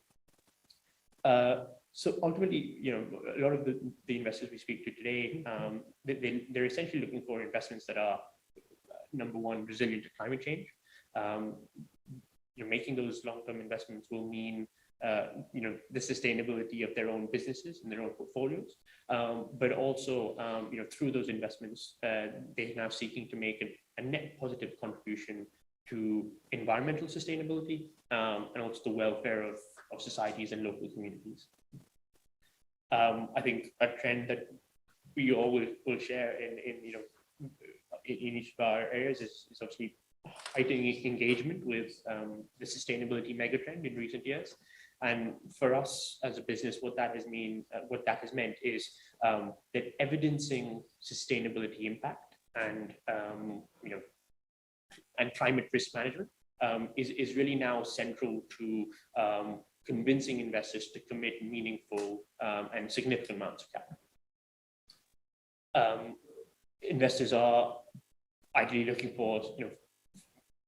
So ultimately, a lot of the investors we speak to today, they're essentially looking for investments that are, number one, resilient to climate change. Making those long-term investments will mean, the sustainability of their own businesses and their own portfolios, but also, through those investments, they're now seeking to make a net positive contribution to environmental sustainability and also the welfare of societies and local communities. I think a trend that we all will share in each of our areas is obviously heightening engagement with the sustainability megatrend in recent years. And for us as a business, what that has meant is that evidencing sustainability impact and climate risk management is really now central to convincing investors to commit meaningful and significant amounts of capital. Investors are ideally looking for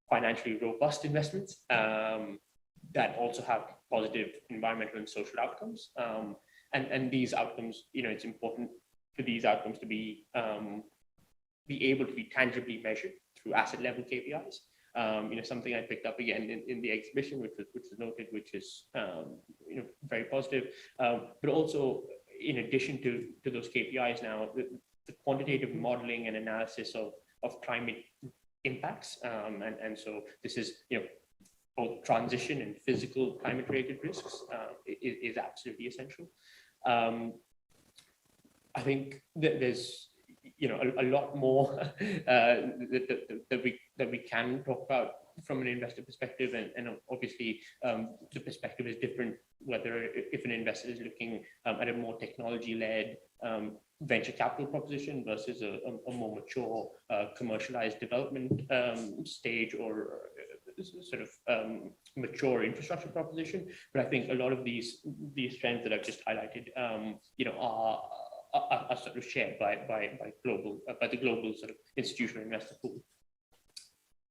financially robust investments that also have positive environmental and social outcomes. And these outcomes, it's important for these outcomes to be able to be tangibly measured through asset level KPIs. Something I picked up again in the exhibition, which was noted, which is very positive. But also, in addition to those KPIs now, the quantitative modeling and analysis of climate impacts. And so this is, both transition and physical climate-related risks is absolutely essential. I think that there's a lot more that we can talk about from an investor perspective, and obviously the perspective is different whether if an investor is looking at a more technology-led venture capital proposition versus a more mature commercialized development stage or sort of mature infrastructure proposition. But I think a lot of these trends that I've just highlighted, are sort of shared by the global sort of institutional investor pool.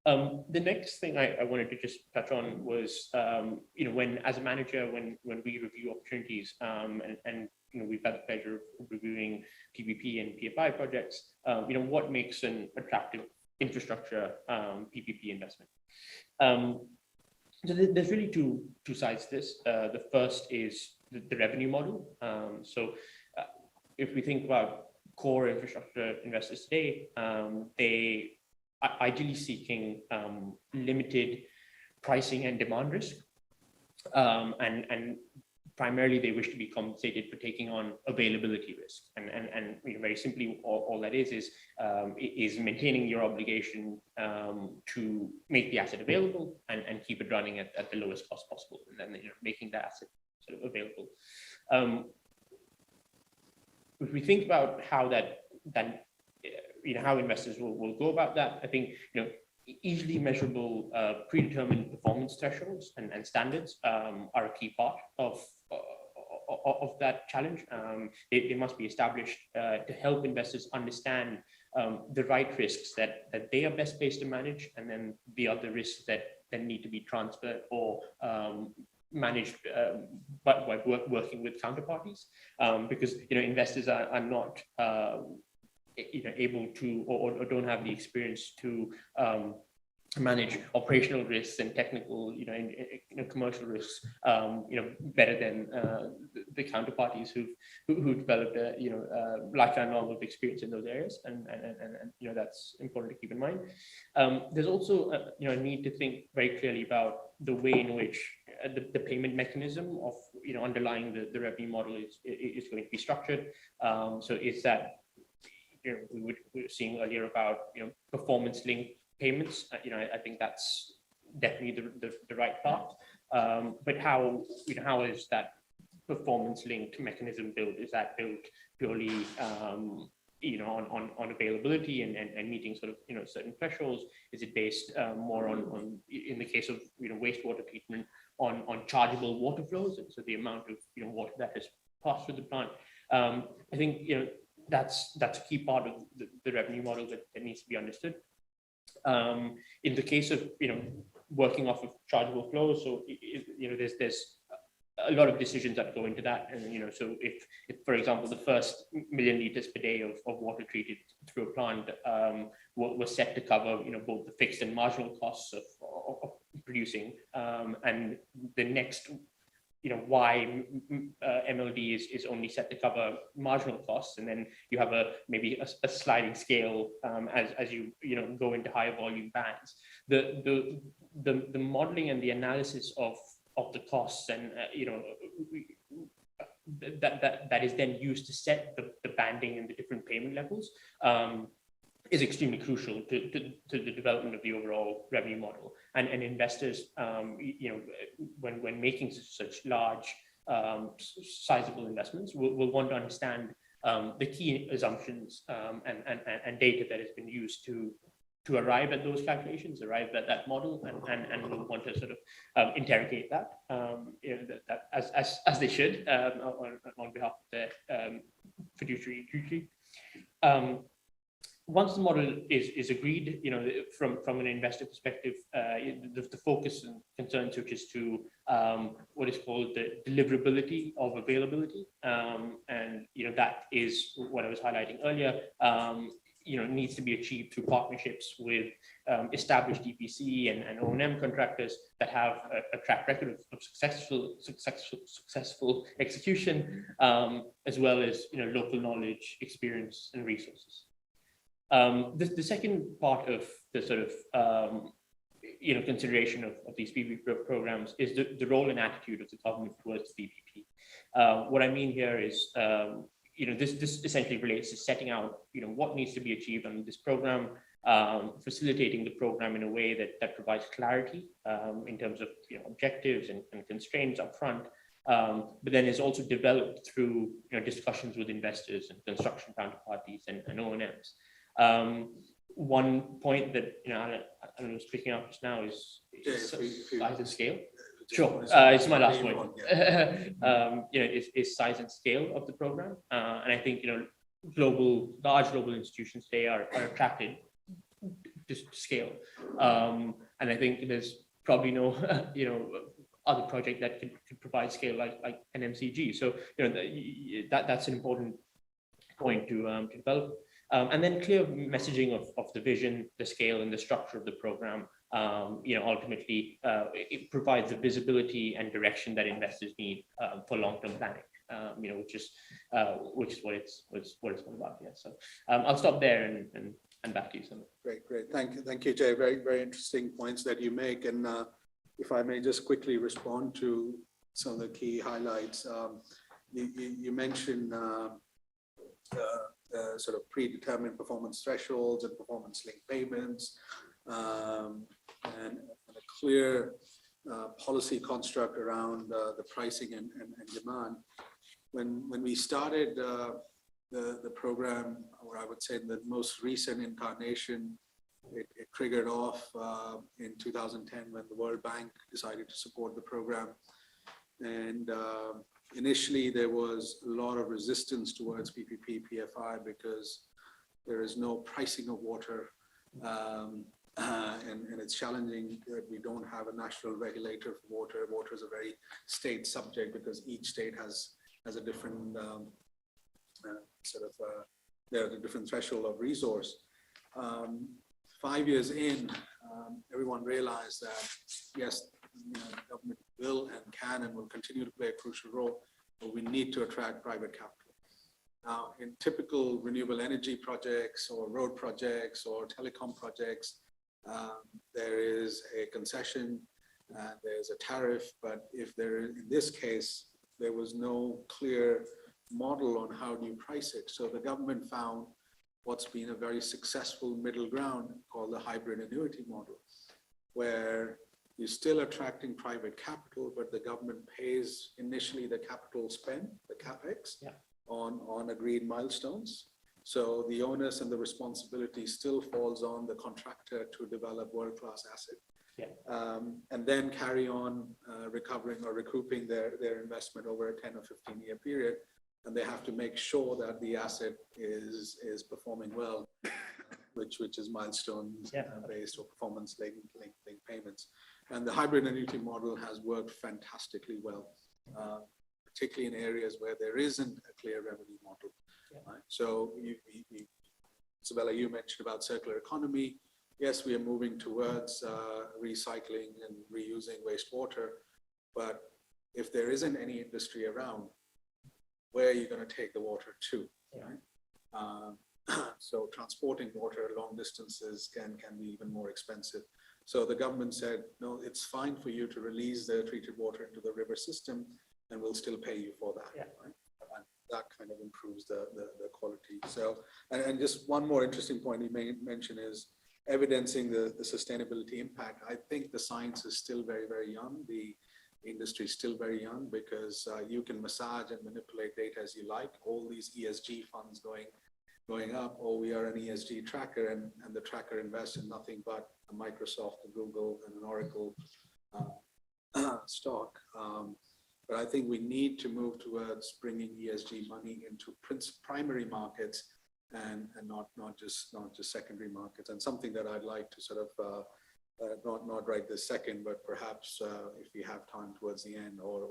The next thing I wanted to just touch on was, when as a manager, when we review opportunities, and we've had the pleasure of reviewing PPP and PFI projects, what makes an attractive infrastructure PPP investment? So there's really two sides to this. The first is the revenue model. So if we think about core infrastructure investors today, they are ideally seeking limited pricing and demand risk, and primarily they wish to be compensated for taking on availability risk. And very simply, all that is maintaining your obligation to make the asset available and keep it running at the lowest cost possible, and then making that asset sort of available. If we think about how that how investors will go about that. I think, easily measurable predetermined performance thresholds and standards are a key part of that challenge. They must be established to help investors understand the right risks that they are best placed to manage, and then the other risks that then need to be transferred or managed by working with counterparties, because investors are not able to or don't have the experience to manage operational risks and technical, commercial risks, better than the counterparties who developed a, lifetime long of experience in those areas, and that's important to keep in mind. There's also a need to think very clearly about the way in which the payment mechanism of underlying the revenue model is going to be structured. So is that we were seeing earlier about performance linked payments. I think that's definitely the right path. But how is that performance linked mechanism built? Is that built purely on availability and meeting sort of certain thresholds? Is it based more on in the case of wastewater treatment on chargeable water flows, and so the amount of water that has passed through the plant? I think that's a key part of the revenue model that needs to be understood. In the case of working off of chargeable flows, so there's a lot of decisions that go into that, and so if for example the first 1 million liters per day of water treated through a plant was set to cover both the fixed and marginal costs of producing, and the next why MLD is only set to cover marginal costs, and then you have maybe a sliding scale as you go into higher volume bands. The modeling and the analysis of the costs and that is then used to set the banding and the different payment levels is extremely crucial to the development of the overall revenue model. And investors, when making such large, sizable investments, will want to understand the key assumptions and data that has been used to arrive at those calculations, arrive at that model, and we'll want to sort of interrogate that, that as they should on behalf of their fiduciary duty. Once the model is agreed, from an investor perspective, the focus and concern switches to what is called the deliverability of availability, and that is what I was highlighting earlier. Needs to be achieved through partnerships with established EPC and O&M contractors that have a track record of successful execution, as well as local knowledge, experience, and resources. The second part of the sort of consideration of these PPP programs is the role and attitude of the government towards PPP. What I mean here is this essentially relates to setting out what needs to be achieved on this program, facilitating the program in a way that provides clarity in terms of objectives and constraints up front, but then is also developed through discussions with investors and construction counterparties and O&Ms. One point that I was picking up just now is size and scale. Sure, it's my last point. Is size and scale of the program, and I think large global institutions today are attracted to scale, and I think there's probably no other project that could provide scale like NMCG. So that's an important point to develop. And then clear messaging of the vision, the scale, and the structure of the program. Ultimately, it provides the visibility and direction that investors need for long-term planning. Which is what it's all about. Yeah. So I'll stop there and back to you, Sumit. Great. Thank you, Jay. Very, very interesting points that you make. And if I may just quickly respond to some of the key highlights. You mentioned sort of predetermined performance thresholds and performance linked payments, and a clear policy construct around the pricing and demand. When we started the program, or I would say in the most recent incarnation, it triggered off in 2010 when the World Bank decided to support the program. And initially there was a lot of resistance towards PPP, PFI because there is no pricing of water. And it's challenging that we don't have a national regulator for water. Water is a very state subject because each state has a different there are a different threshold of resource. 5 years in, everyone realized that yes, the government will and can and will continue to play a crucial role, but we need to attract private capital. Now, in typical renewable energy projects or road projects or telecom projects, there is a concession, there's a tariff, but if there, in this case, there was no clear model on how do you price it. So the government found what's been a very successful middle ground called the hybrid annuity model, where you're still attracting private capital, but the government pays initially the capital spend, the CapEx, on agreed milestones. So the onus and the responsibility still falls on the contractor to develop world-class asset. And then carry on recovering or recouping their investment over a 10 or 15-year period. And they have to make sure that the asset is performing well, which is milestones based or performance linked payments. And the hybrid annuity model has worked fantastically well, particularly in areas where there isn't a clear revenue model. Right? So Isabella, you mentioned about circular economy. Yes, we are moving towards recycling and reusing wastewater, but if there isn't any industry around, where are you going to take the water to? Right? So transporting water long distances can be even more expensive. So the government said, no, it's fine for you to release the treated water into the river system, and we'll still pay you for that. Right? And that kind of improves the quality. So, and just one more interesting point you may mention is evidencing the sustainability impact. I think the science is still very, very young. The industry is still very young because you can massage and manipulate data as you like. All these ESG funds going up, or we are an ESG tracker, and the tracker invests in nothing but a Microsoft, a Google, and an Oracle stock. But I think we need to move towards bringing ESG money into primary markets and not just secondary markets. And something that I'd like to sort of not right this second, but perhaps if we have time towards the end or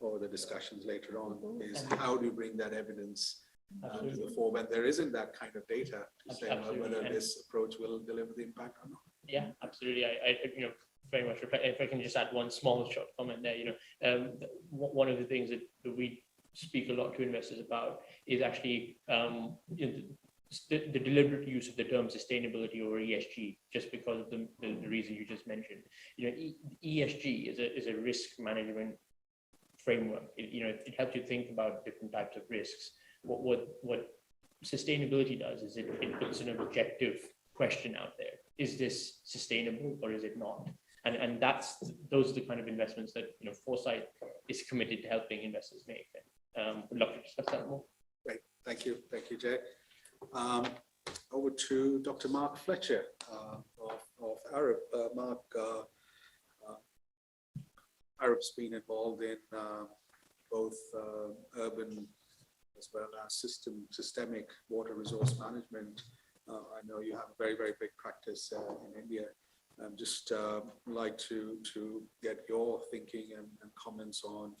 over the discussions later on, is how do you bring that evidence to the fore when there isn't that kind of data to say whether this approach will deliver the impact or not. Yeah, absolutely. I very much reflect. If I can just add one small short comment there, one of the things that we speak a lot to investors about is actually the deliberate use of the term sustainability over ESG, just because of the reason you just mentioned. ESG is a risk management framework. It helps you think about different types of risks. What sustainability does is it puts an objective question out there. Is this sustainable or is it not? And those are the kind of investments that Foresight is committed to helping investors make. Would love to discuss that more. Great, thank you, Jay. Over to Dr. Mark Fletcher of Arup. Mark, Arup's been involved in both urban as well as systemic water resource management. I know you have a very, very big practice in India. Just like to get your thinking and comments on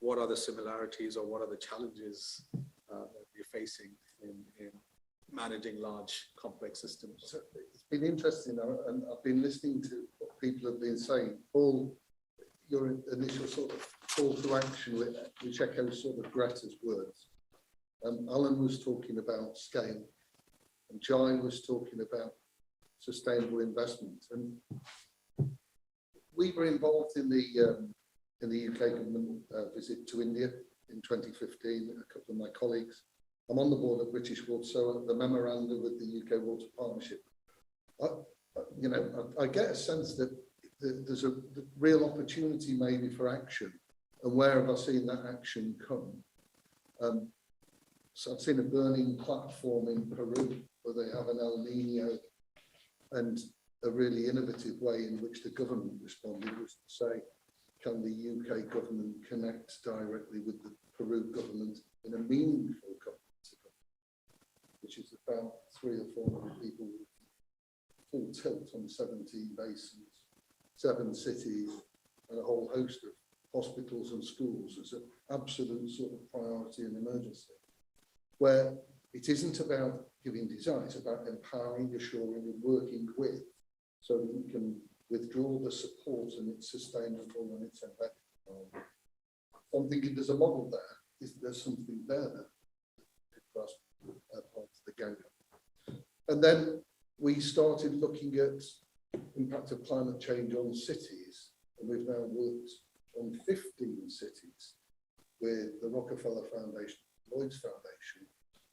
what are the similarities or what are the challenges that you're facing in managing large, complex systems. It's been interesting, and I've been listening to what people have been saying. Paul, your initial sort of call to action, which echoes sort of Greta's words. Alan was talking about scale, and Jai was talking about sustainable investment. And we were involved in the UK government visit to India in 2015, a couple of my colleagues. I'm on the board of British Water, so the memorandum with the UK Water Partnership. I get a sense that there's a real opportunity maybe for action. And where have I seen that action come? So I've seen a burning platform in Peru where they have an El Nino, and a really innovative way in which the government responded was to say, can the UK government connect directly with the Peru government in a meaningful government, which is about 300 or 400 people with full tilt on 17 basins, 7 cities, and a whole host of hospitals and schools as an absolute sort of priority and emergency, where it isn't about giving design, it's about empowering, assuring, and working with, so that we can withdraw the support and it's sustainable and it's embedded. I'm thinking there's a model there. There's something there that grasp part of the Ganga. And then we started looking at impact of climate change on cities, and we've now worked on 15 cities with the Rockefeller Foundation, Lloyd's Foundation,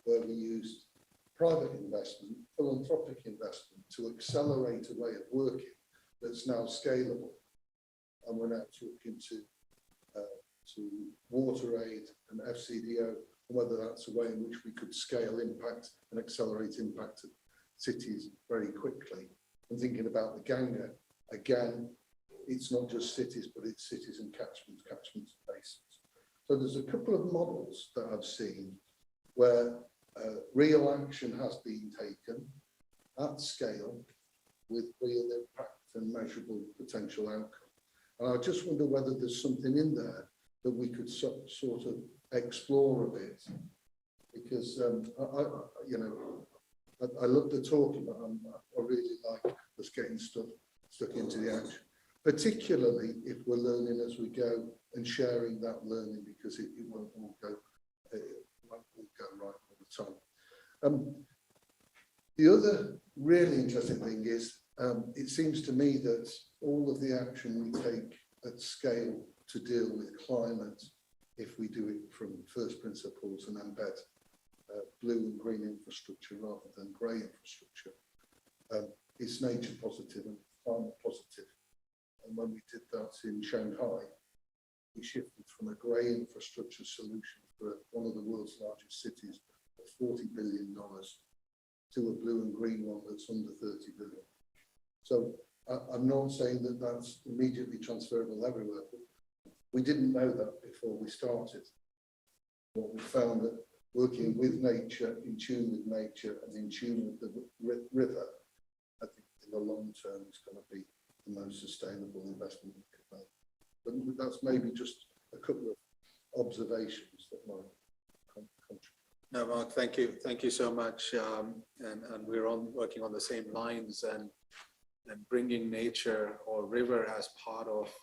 where we used private investment, philanthropic investment to accelerate a way of working that's now scalable. And we're now talking to WaterAid and FCDO, and whether that's a way in which we could scale impact and accelerate impact of cities very quickly. And thinking about the Ganga, again, it's not just cities, but it's cities and catchments and basins. So there's a couple of models that I've seen where real action has been taken at scale with real impact and measurable potential outcome. And I just wonder whether there's something in there that we could sort of explore a bit, because I love the talking, but I really like us getting stuck into the action, particularly if we're learning as we go and sharing that learning, because it won't all go right all the time. The other really interesting thing is, it seems to me that all of the action we take at scale to deal with climate, if we do it from first principles and embed blue and green infrastructure rather than grey infrastructure, is nature positive and climate positive. And when we did that in Shanghai, we shifted from a grey infrastructure solution for one of the world's largest cities of $40 billion to a blue and green one that's under 30 billion. So I'm not saying that that's immediately transferable everywhere, but we didn't know that before we started. What we found that working with nature, in tune with nature and in tune with the river, I think in the long term is going to be the most sustainable investment we could make. But that's maybe just a couple of observations that might contribute. No, Mark, thank you. Thank you so much. And we're working on the same lines, and bringing nature or river as part of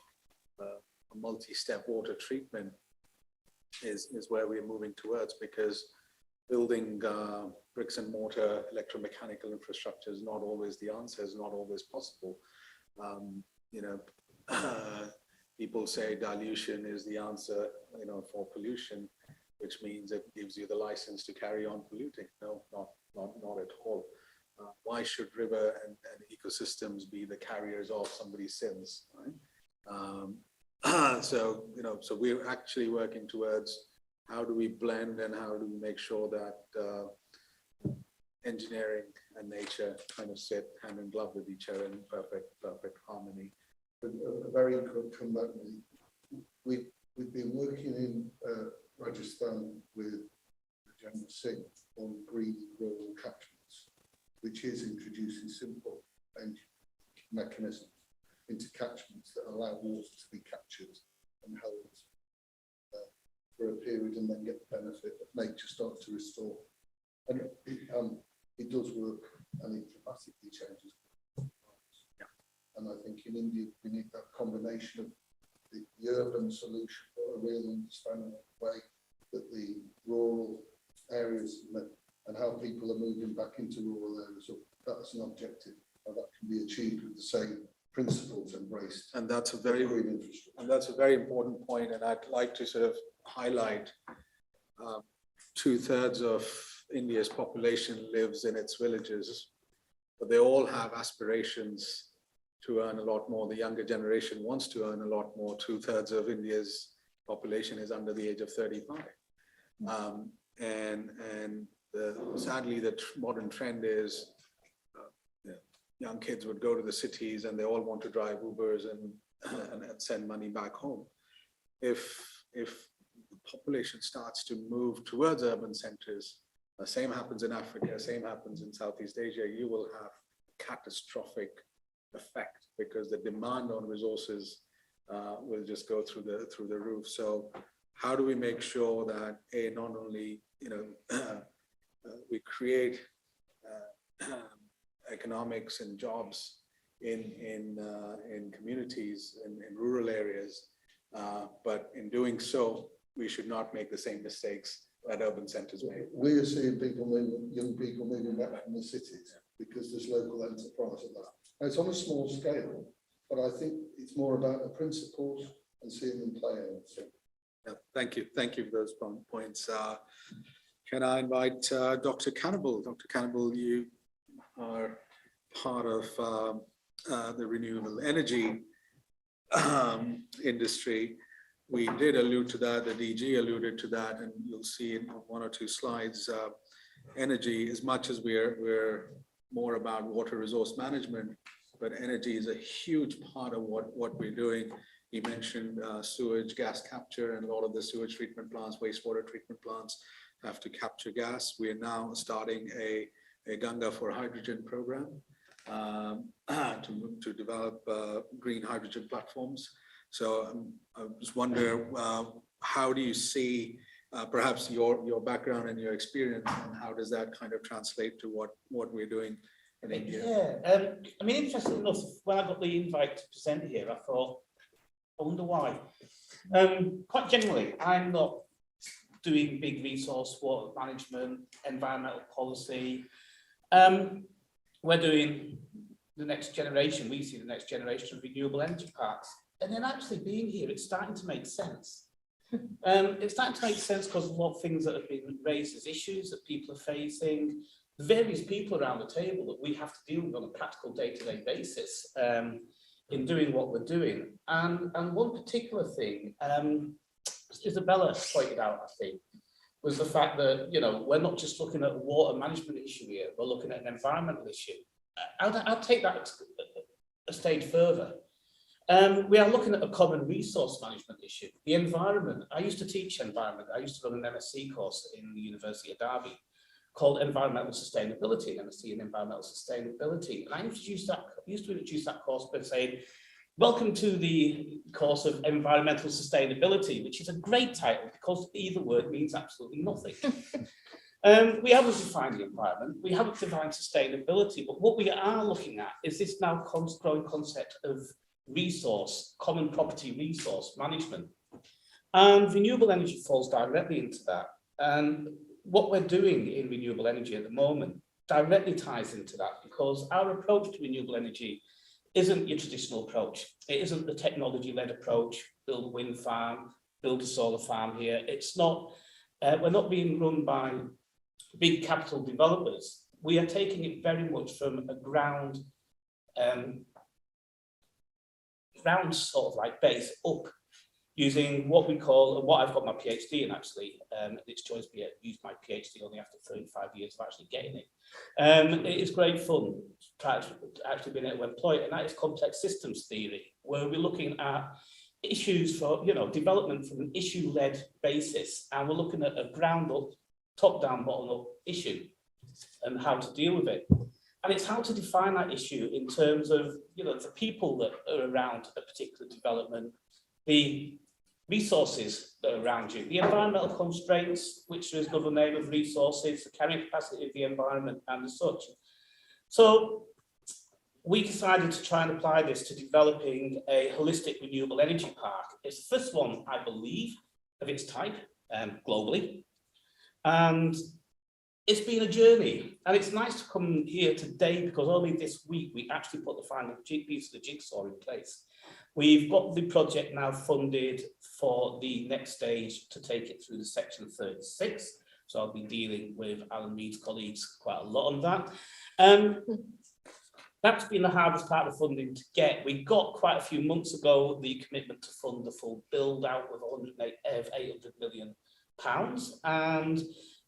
a multi-step water treatment is where we're moving towards, because building bricks and mortar electromechanical infrastructure is not always the answer, is not always possible. People say dilution is the answer, for pollution, which means it gives you the license to carry on polluting. No, not at all. Why should river and ecosystems be the carriers of somebody's sins, right? So we're actually working towards how do we blend and how do we make sure that engineering and nature kind of sit hand in glove with each other in perfect harmony. A very quick comeback. We've been working in Rajasthan with Jagmeet Singh on green rural catchments, which is introducing simple mechanisms into catchments that allow water to be captured and held for a period and then get the benefit of nature start to restore. And it does work, and it dramatically changes. Yeah. And I think in India we need that combination of the urban solution, but a real understanding of the way that the rural areas and how people are moving back into rural areas. So that's an objective, and that can be achieved with the same principles embraced. And that's a very important point. And I'd like to sort of highlight 2/3 of India's population lives in its villages, but they all have aspirations to earn a lot more. The younger generation wants to earn a lot more. 2/3 of India's population is under the age of 35. Sadly, the modern trend is young kids would go to the cities and they all want to drive Ubers and send money back home. If the population starts to move towards urban centers, the same happens in Africa, same happens in Southeast Asia, you will have catastrophic effect because the demand on resources will just go through the roof. So how do we make sure that not only we create economics and jobs in communities in rural areas, but in doing so, we should not make the same mistakes that urban centers make. We are seeing young people moving back from the cities because there's local enterprise of that. And it's on a small scale, but I think it's more about the principles and seeing them play out. So. Yeah, thank you for those points. Can I invite Dr. Cannibal? Dr. Cannibal, you are part of the renewable energy industry. We did allude to that, the DG alluded to that, and you'll see in one or two slides, energy, as much as we're more about water resource management, but energy is a huge part of what we're doing. He mentioned sewage, gas capture, and a lot of the sewage treatment plants, wastewater treatment plants have to capture gas. We are now starting a Ganga for Hydrogen program to develop green hydrogen platforms. So I just wonder, how do you see perhaps your background and your experience, and how does that kind of translate to what we're doing in India? Yeah, I mean, interesting enough, when I got the invite to present here, I thought, I wonder why. Quite generally, I'm not doing big resource water management, environmental policy. We're doing the next generation, we see the next generation of renewable energy parks. And then actually being here, it's starting to make sense. It's starting to make sense because of a lot of things that have been raised as issues that people are facing, the various people around the table that we have to deal with on a practical day-to-day basis in doing what we're doing. And one particular thing, Isabella pointed out, I think, was the fact that, we're not just looking at a water management issue here, we're looking at an environmental issue. I'll take that a stage further. We are looking at a common resource management issue. The environment, I used to teach environment. I used to run an MSc course in the University of Derby called Environmental Sustainability, MSc in Environmental Sustainability. And I used to introduce that course by saying, welcome to the course of Environmental Sustainability, which is a great title because either word means absolutely nothing. We haven't defined the environment, we haven't defined sustainability, but what we are looking at is this now growing concept of resource, common property resource management. And renewable energy falls directly into that. And what we're doing in renewable energy at the moment directly ties into that, because our approach to renewable energy isn't your traditional approach. It isn't the technology-led approach, build a wind farm, build a solar farm here. It's not, we're not being run by big capital developers. We are taking it very much from a ground sort of like base up, using what we call, and what I've got my PhD in actually, it's joys me to use my PhD only after 35 years of actually getting it. It is great fun to actually being able to employ it, and that is complex systems theory, where we're looking at issues for, development from an issue-led basis, and we're looking at a ground-up, top-down, bottom-up issue and how to deal with it. And it's how to define that issue in terms of, the people that are around a particular development, the resources that are around you, the environmental constraints, which is another name of resources, the carrying capacity of the environment and as such. So we decided to try and apply this to developing a holistic renewable energy park. It's the first one, I believe, of its type globally. And it's been a journey, and it's nice to come here today because only this week we actually put the final piece of the jigsaw in place. We've got the project now funded for the next stage to take it through the Section 36. So I'll be dealing with Alan Reid's colleagues quite a lot on that. That's been the hardest part of funding to get. We got quite a few months ago the commitment to fund the full build out with 800 million pounds, and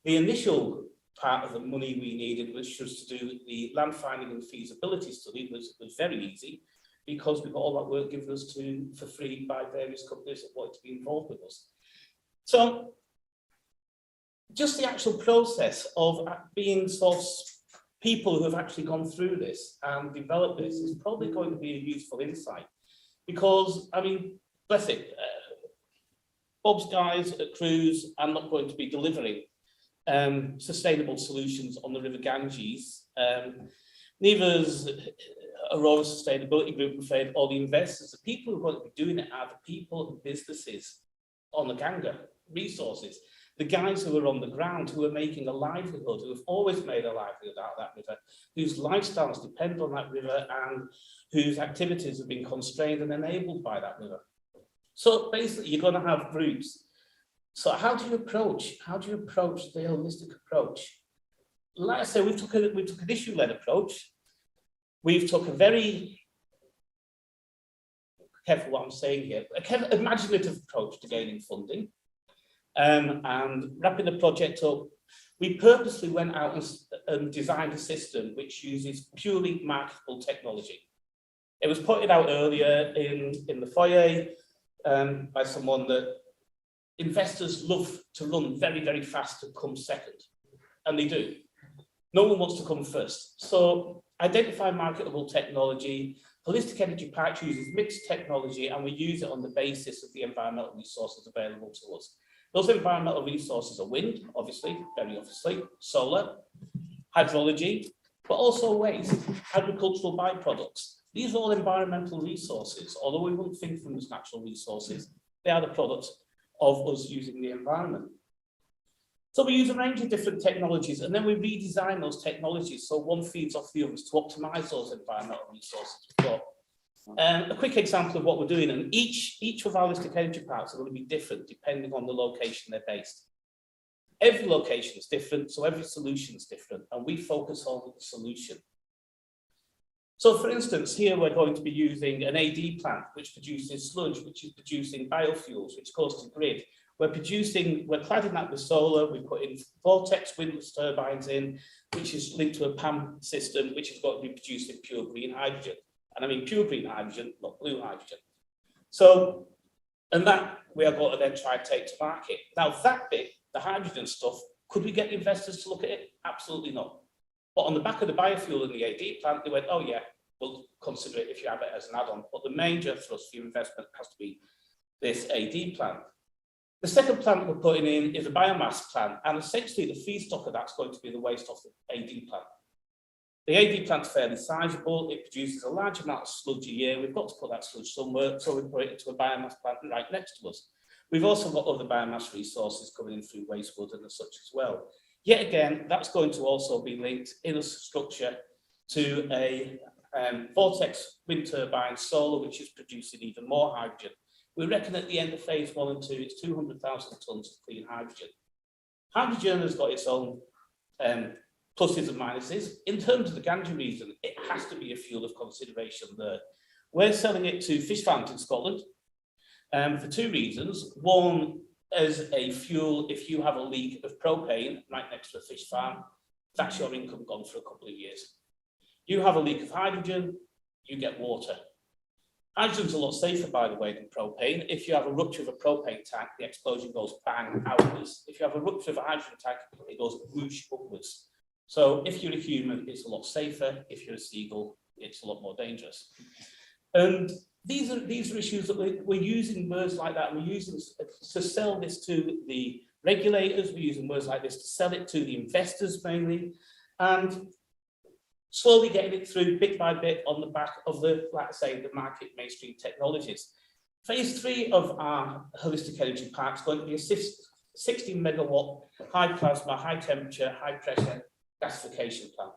The initial part of the money we needed was just to do the land finding and feasibility study, which was very easy because we got all that work given us for free by various companies that wanted to be involved with us. So just the actual process of being sort of people who have actually gone through this and developed this is probably going to be a useful insight. Because, I mean, bless it, Bob's guys at Cruise are not going to be delivering sustainable solutions on the River Ganges. Neither's Aurora Sustainability Group, I'm afraid, or the investors. The people who are going to be doing it are the people and businesses on the Ganga resources. The guys who are on the ground, who are making a livelihood, who have always made a livelihood out of that river, whose lifestyles depend on that river and whose activities have been constrained and enabled by that river. So basically, you're going to have groups. So how do you approach the holistic approach? Like I say, we took an issue-led approach. We've took a very, careful what I'm saying here, a imaginative approach to gaining funding. And wrapping the project up, we purposely went out and designed a system which uses purely marketable technology. It was pointed out earlier in the foyer by someone that investors love to run very, very fast and come second, and they do. No one wants to come first. So identify marketable technology. Holistic Energy Parks uses mixed technology, and we use it on the basis of the environmental resources available to us. Those environmental resources are wind, obviously, very obviously, solar, hydrology, but also waste, agricultural byproducts. These are all environmental resources, although we wouldn't think of them as natural resources. They are the products of us using the environment. So we use a range of different technologies, and then we redesign those technologies so one feeds off the others to optimize those environmental resources we've got. A quick example of what we're doing, and each of our holistic energy parks are going to be different depending on the location they're based. Every location is different, so every solution is different, and we focus on the solution. So for instance, here we're going to be using an AD plant, which produces sludge, which is producing biofuels, which goes to grid. We're cladding that with solar, we put in vortex windless turbines in, which is linked to a PAM system, which is going to be producing pure green hydrogen. And I mean pure green hydrogen, not blue hydrogen. So, and that we are going to then try and take to market. Now that bit, the hydrogen stuff, could we get investors to look at it? Absolutely not. But on the back of the biofuel in the AD plant, they went, oh yeah, we'll consider it if you have it as an add-on. But the major thrust for your investment has to be this AD plant. The second plant we're putting in is a biomass plant, and essentially the feedstock of that's going to be the waste off the AD plant. The AD plant's fairly sizable, it produces a large amount of sludge a year. We've got to put that sludge somewhere, so we put it into a biomass plant right next to us. We've also got other biomass resources coming in through waste wood and such as well. Yet again, that's going to also be linked in a structure to a vortex wind turbine solar, which is producing even more hydrogen. We reckon at the end of phase 1 and 2, it's 200,000 tonnes of clean hydrogen. Hydrogen has got its own pluses and minuses. In terms of the Ganga region, it has to be a fuel of consideration there. We're selling it to fish farms in Scotland for two reasons. One, as a fuel, if you have a leak of propane right next to a fish farm, that's your income gone for a couple of years. You have a leak of hydrogen, you get water. Hydrogen's a lot safer, by the way, than propane. If you have a rupture of a propane tank, the explosion goes bang outwards. If you have a rupture of a hydrogen tank, it goes whoosh upwards. So if you're a human, it's a lot safer. If you're a seagull, it's a lot more dangerous. And these are issues that we're using words like that. We're using to sell this to the regulators. We're using words like this to sell it to the investors mainly. And slowly getting it through bit by bit on the back of the, like I say, the market mainstream technologies. Phase 3 of our holistic energy park is going to be a 60 megawatt high plasma, high temperature, high pressure gasification plant.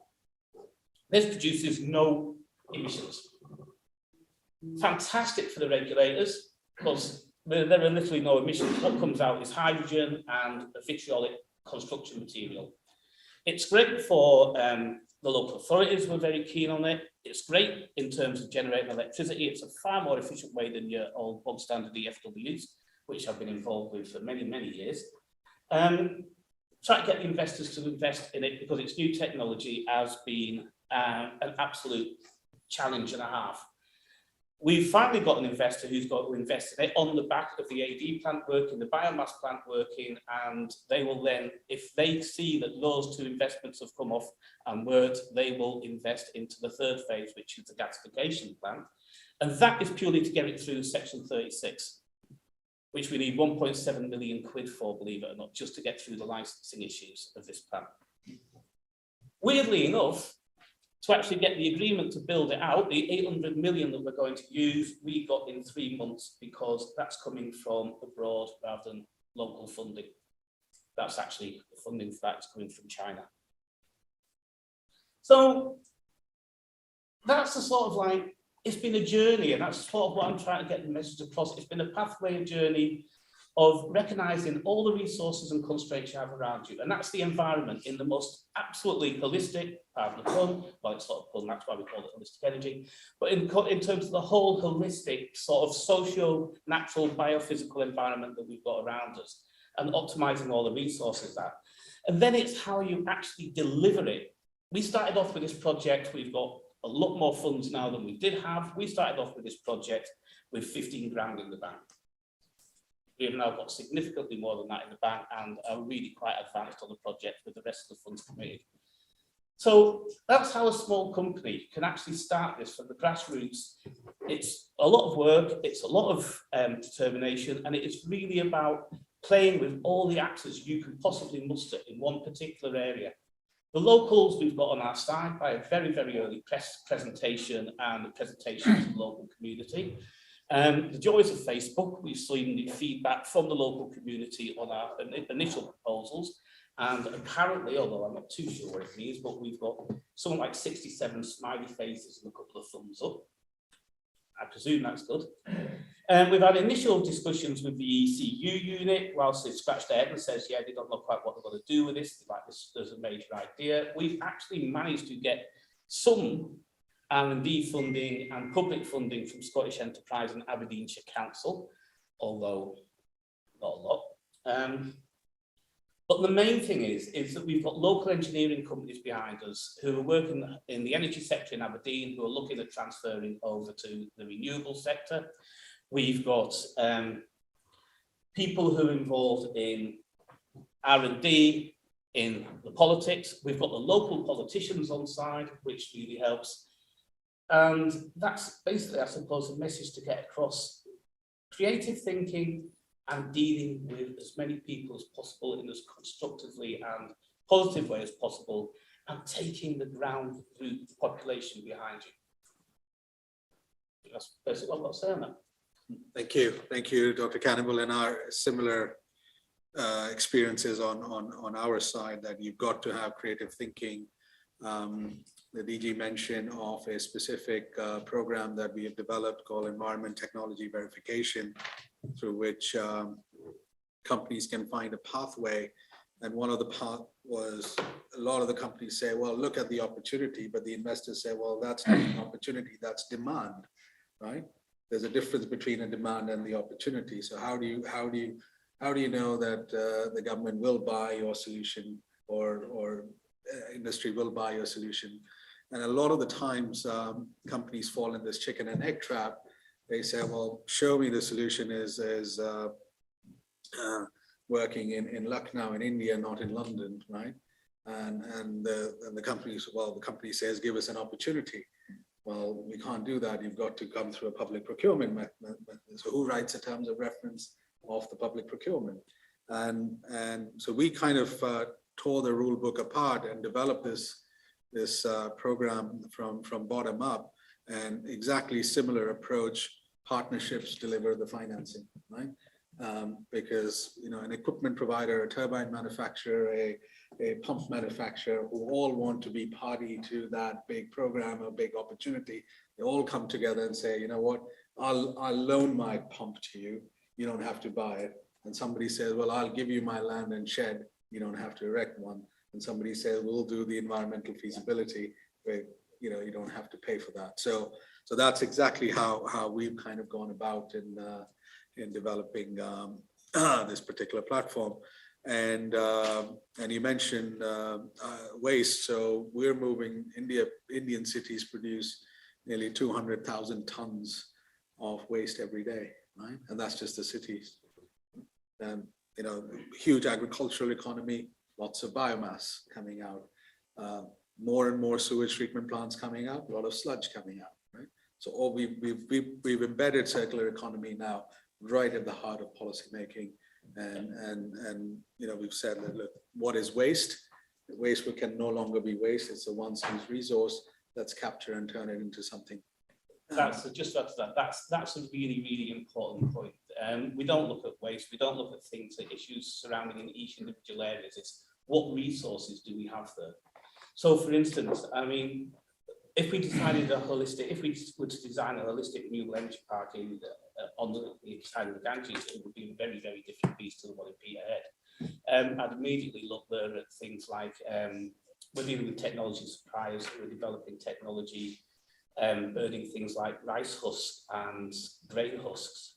This produces no emissions. Fantastic for the regulators because there are literally no emissions. What comes out is hydrogen and a vitriolic construction material. It's great for the local authorities, were very keen on it. It's great in terms of generating electricity. It's a far more efficient way than your old bog standard EFWs, which I've been involved with for many, many years. trying to get the investors to invest in it because it's new technology has been an absolute challenge and a half. We've finally got an investor who's got to invest in it on the back of the AD plant working, the biomass plant working, and they will then, if they see that those two investments have come off and worked, they will invest into the third phase, which is the gasification plant. And that is purely to get it through Section 36, which we need 1.7 million quid for, believe it or not, just to get through the licensing issues of this plant. Weirdly enough, to actually get the agreement to build it out, the 800 million that we're going to use, we got in 3 months because that's coming from abroad rather than local funding. That's actually, the funding for that is coming from China. So that's the sort of like, it's been a journey, and that's sort of what I'm trying to get the message across. It's been a pathway, a journey of recognizing all the resources and constraints you have around you. And that's the environment in the most absolutely holistic part of the pun. Well, it's not a pun, that's why we call it holistic energy. But in terms of the whole holistic sort of social, natural, biophysical environment that we've got around us and optimizing all the resources that. And then it's how you actually deliver it. We started off with this project, we've got a lot more funds now than we did have. We started off with this project with 15 grand in the bank. We have now got significantly more than that in the bank and are really quite advanced on the project with the rest of the funds committed. So that's how a small company can actually start this from the grassroots. It's a lot of work, it's a lot of determination, and it is really about playing with all the actors you can possibly muster in one particular area. The locals we've got on our side by a very, very early presentation and the presentation to the local community. The joys of Facebook, we've seen the feedback from the local community on our initial proposals. And apparently, although I'm not too sure what it means, but we've got something like 67 smiley faces and a couple of thumbs up. I presume that's good. We've had initial discussions with the ECU unit, whilst they've scratched their head and says, yeah, they don't know quite what they're going to do with this. Like this, there's a major idea. We've actually managed to get some R&D funding and public funding from Scottish Enterprise and Aberdeenshire Council, although not a lot. But the main thing is that we've got local engineering companies behind us who are working in the energy sector in Aberdeen, who are looking at transferring over to the renewable sector. We've got people who are involved in R&D, in the politics. We've got the local politicians on side, which really helps. And that's basically, I suppose, the message to get across: creative thinking and dealing with as many people as possible in as constructively and positive way as possible, and taking the ground root population behind you. That's basically what I've got to say on that. Thank you, Dr. Cannibal. And our similar experiences on our side, that you've got to have creative thinking. The DG mentioned of a specific program that we have developed called Environment Technology Verification, through which companies can find a pathway. And one of the path was, a lot of the companies say, well, look at the opportunity, but the investors say, well, that's not an opportunity, that's demand, right? There's a difference between a demand and the opportunity. So how do you know that the government will buy your solution, or industry will buy your solution? And a lot of the times companies fall in this chicken and egg trap. They say, well, show me the solution is working in Lucknow in India, not in London, right? And the companies, well, the company says, give us an opportunity. Well, we can't do that. You've got to come through a public procurement method. So who writes the terms of reference of the public procurement? And so we kind of tore the rule book apart and developed this program from bottom up, and exactly similar approach. Partnerships deliver the financing, right? Because, you know, an equipment provider, a turbine manufacturer, a pump manufacturer, who all want to be party to that big program or big opportunity, they all come together and say, you know what, I'll loan my pump to you, you don't have to buy it. And somebody says, well, I'll give you my land and shed, you don't have to erect one. And somebody says, we'll do the environmental feasibility, where, you know, you don't have to pay for that. So that's exactly how we've kind of gone about in developing this particular platform. And you mentioned waste. So we're moving, Indian cities produce nearly 200,000 tons of waste every day, right? And that's just the cities. You know, huge agricultural economy, lots of biomass coming out, more and more sewage treatment plants coming out, a lot of sludge coming out, right? So all we've embedded circular economy now right at the heart of policy making. And you know, we've said that, look, what is waste? Waste can no longer be waste. It's a once used resource. Let's capture and turn it into something. That's just that's a really important point. We don't look at waste. We don't look at things, at issues surrounding in each individual areas. It's what resources do we have there? So, for instance, I mean, if we decided if we were to design a holistic renewable energy park in on the side of the Ganges, it would be a very, very different beast to what it'd be ahead. I'd immediately look there at things like we're dealing with technology suppliers, we're developing technology, burning things like rice husks and grain husks,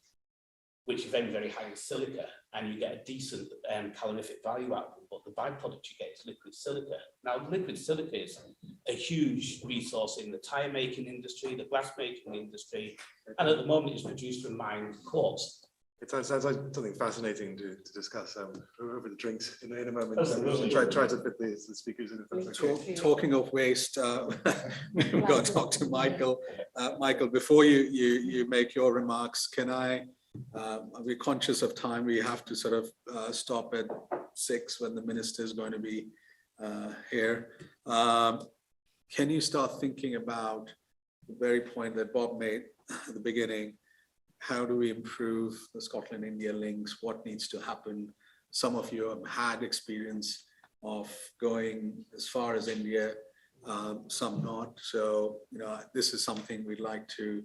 which are very, very high in silica, and you get a decent calorific value out of them, but the byproduct you get is liquid silica. Now, liquid silica is a huge resource in the tyre making industry, the glass making industry, and at the moment it's produced from mined quartz. It sounds like something fascinating to discuss over the drinks in a moment. Absolutely. Try to fit the speakers in. If that's okay. Talking of waste, we've got Dr. Michael. Michael, before you make your remarks, can we're conscious of time. We have to sort of stop at 6 when the minister is going to be here. Can you start thinking about the very point that Bob made at the beginning? How do we improve the Scotland-India links? What needs to happen? Some of you have had experience of going as far as India, some not. So, you know, this is something we'd like to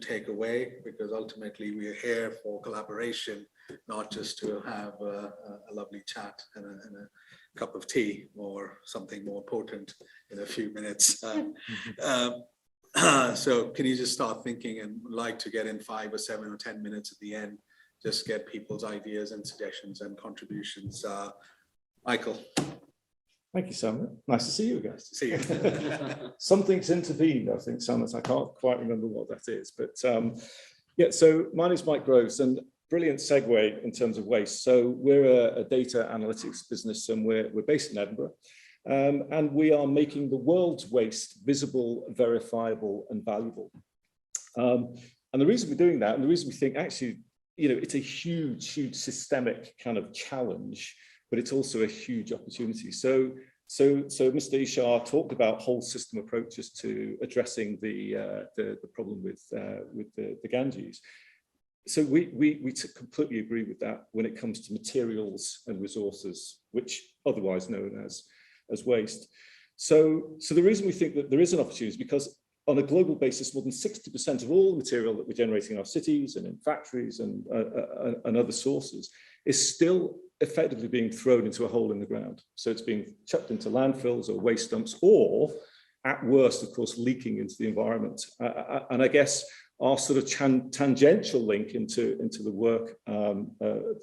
take away, because ultimately we are here for collaboration, not just to have a lovely chat and a cup of tea or something more potent in a few minutes. So can you just start thinking, and like to get in 5 or 7 or 10 minutes at the end, just get people's ideas and suggestions and contributions. Michael. Thank you, Sam. Nice to see you guys. See you. Something's intervened, I think, Sam. I can't quite remember what that is, but yeah. So my name is Mike Groves, and brilliant segue in terms of waste. So we're a data analytics business, and we're based in Edinburgh. And we are making the world's waste visible, verifiable, and valuable. And the reason we're doing that, and the reason we think actually, you know, it's a huge systemic kind of challenge, but it's also a huge opportunity. So Mr. Ishar talked about whole system approaches to addressing the problem with the Ganges. So we completely agree with that when it comes to materials and resources, which otherwise known as waste. So the reason we think that there is an opportunity is because on a global basis, more than 60% of all the material that we're generating in our cities and in factories and other sources is still effectively being thrown into a hole in the ground. So it's being chucked into landfills or waste dumps, or at worst, of course, leaking into the environment. And I guess our sort of tangential link into the work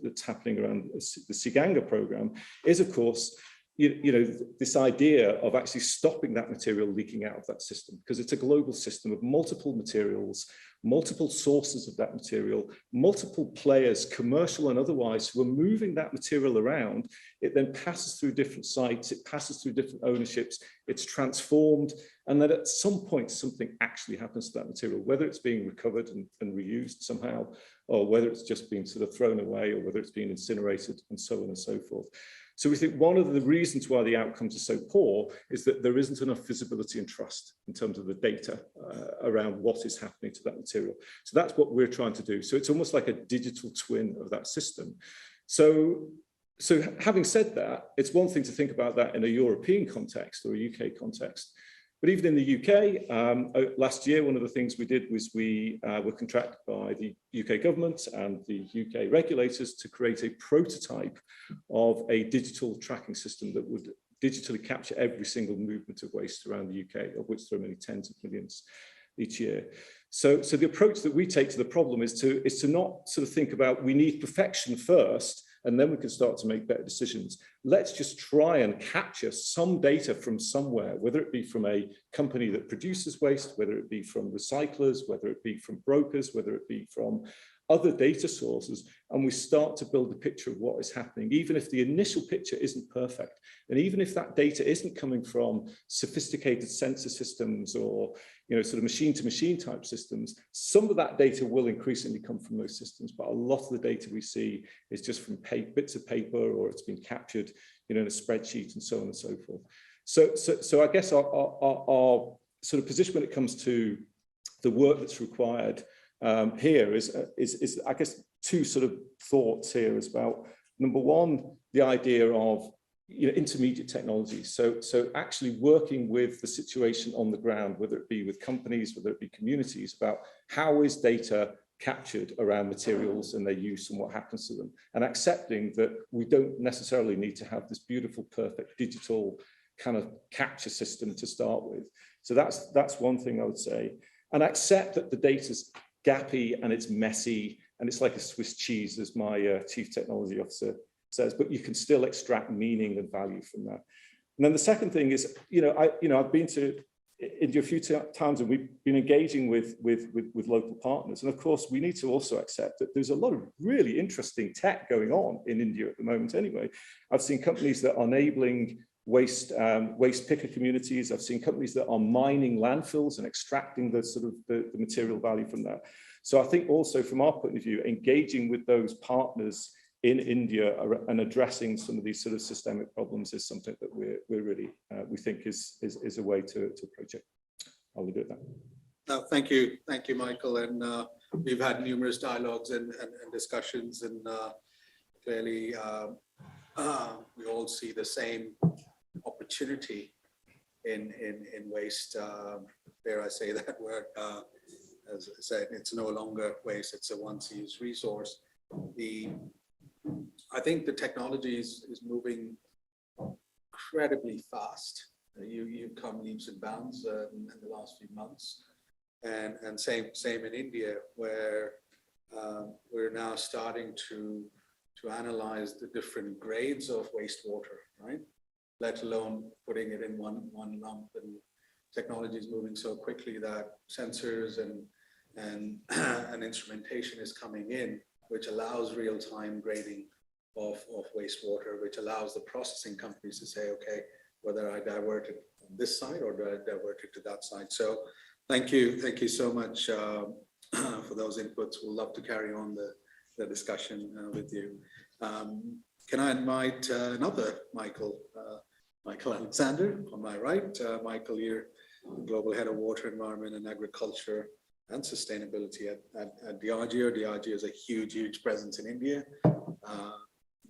that's happening around the Siganga program is, of course, you know, this idea of actually stopping that material leaking out of that system, because it's a global system of multiple materials, multiple sources of that material, multiple players, commercial and otherwise, who are moving that material around. It then passes through different sites, it passes through different ownerships, it's transformed, and then at some point something actually happens to that material, whether it's being recovered and reused somehow, or whether it's just being sort of thrown away, or whether it's being incinerated, and so on and so forth. So we think one of the reasons why the outcomes are so poor is that there isn't enough visibility and trust in terms of the data around what is happening to that material. So that's what we're trying to do. So it's almost like a digital twin of that system. So having said that, it's one thing to think about that in a European context or a UK context. But even in the UK, last year, one of the things we did was we were contracted by the UK government and the UK regulators to create a prototype of a digital tracking system that would digitally capture every single movement of waste around the UK, of which there are many tens of millions each year. So the approach that we take to the problem is to not sort of think about we need perfection first and then we can start to make better decisions. Let's just try and capture some data from somewhere, whether it be from a company that produces waste, whether it be from recyclers, whether it be from brokers, whether it be from other data sources, and we start to build a picture of what is happening, even if the initial picture isn't perfect. And even if that data isn't coming from sophisticated sensor systems or, you know, sort of machine to machine type systems, some of that data will increasingly come from those systems. But a lot of the data we see is just from bits of paper, or it's been captured, you know, in a spreadsheet and so on and so forth. So I guess our sort of position when it comes to the work that's required here is I guess two sort of thoughts here is about, number one, the idea of, you know, intermediate technologies. So actually working with the situation on the ground, whether it be with companies, whether it be communities, about how is data captured around materials and their use and what happens to them, and accepting that we don't necessarily need to have this beautiful, perfect digital kind of capture system to start with. So that's one thing I would say, and accept that the data's gappy and it's messy and it's like a Swiss cheese, as my chief technology officer says, but you can still extract meaning and value from that. And then the second thing is, I've been to India a few times, and we've been engaging with local partners. And of course, we need to also accept that there's a lot of really interesting tech going on in India at the moment anyway. I've seen companies that are enabling waste picker communities. I've seen companies that are mining landfills and extracting the sort of the material value from that. So I think also from our point of view, engaging with those partners in India and addressing some of these sort of systemic problems is something that we're really we think is a way to approach it. I'll leave it at that. Thank you, Michael. And we've had numerous dialogues and discussions, and clearly we all see the same opportunity in waste. Dare I say that word? As I said, it's no longer waste; it's a once-used resource. I think the technology is moving incredibly fast. You've come leaps and bounds in the last few months, and same in India, where we're now starting to analyze the different grades of wastewater, right? Let alone putting it in one lump. And technology is moving so quickly that sensors and instrumentation is coming in, which allows real-time grading of wastewater, which allows the processing companies to say, okay, whether I divert it on this side or do I divert it to that side. So thank you so much for those inputs. We'll love to carry on the discussion with you. Can I invite another Michael Alexander on my right? Michael, you're Global Head of Water, Environment and Agriculture and Sustainability at Diageo. Diageo is a huge presence in India.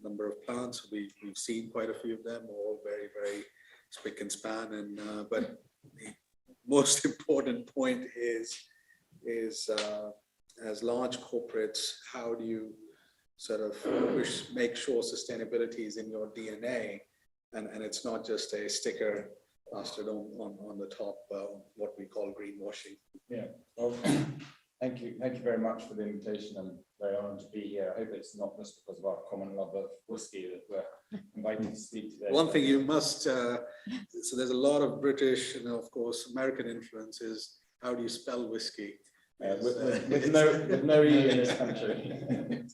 Number of plants, we've seen quite a few of them, all very spick and span. And but the most important point is as large corporates, how do you sort of make sure sustainability is in your DNA, and it's not just a sticker plastered on the top, what we call greenwashing. Yeah, well, thank you very much for the invitation. I'm very honoured to be here. I hope it's not just because of our common love of whiskey that we're invited to speak today. One thing you must, so there's a lot of British and of course American influences. How do you spell whiskey? With no E in this country.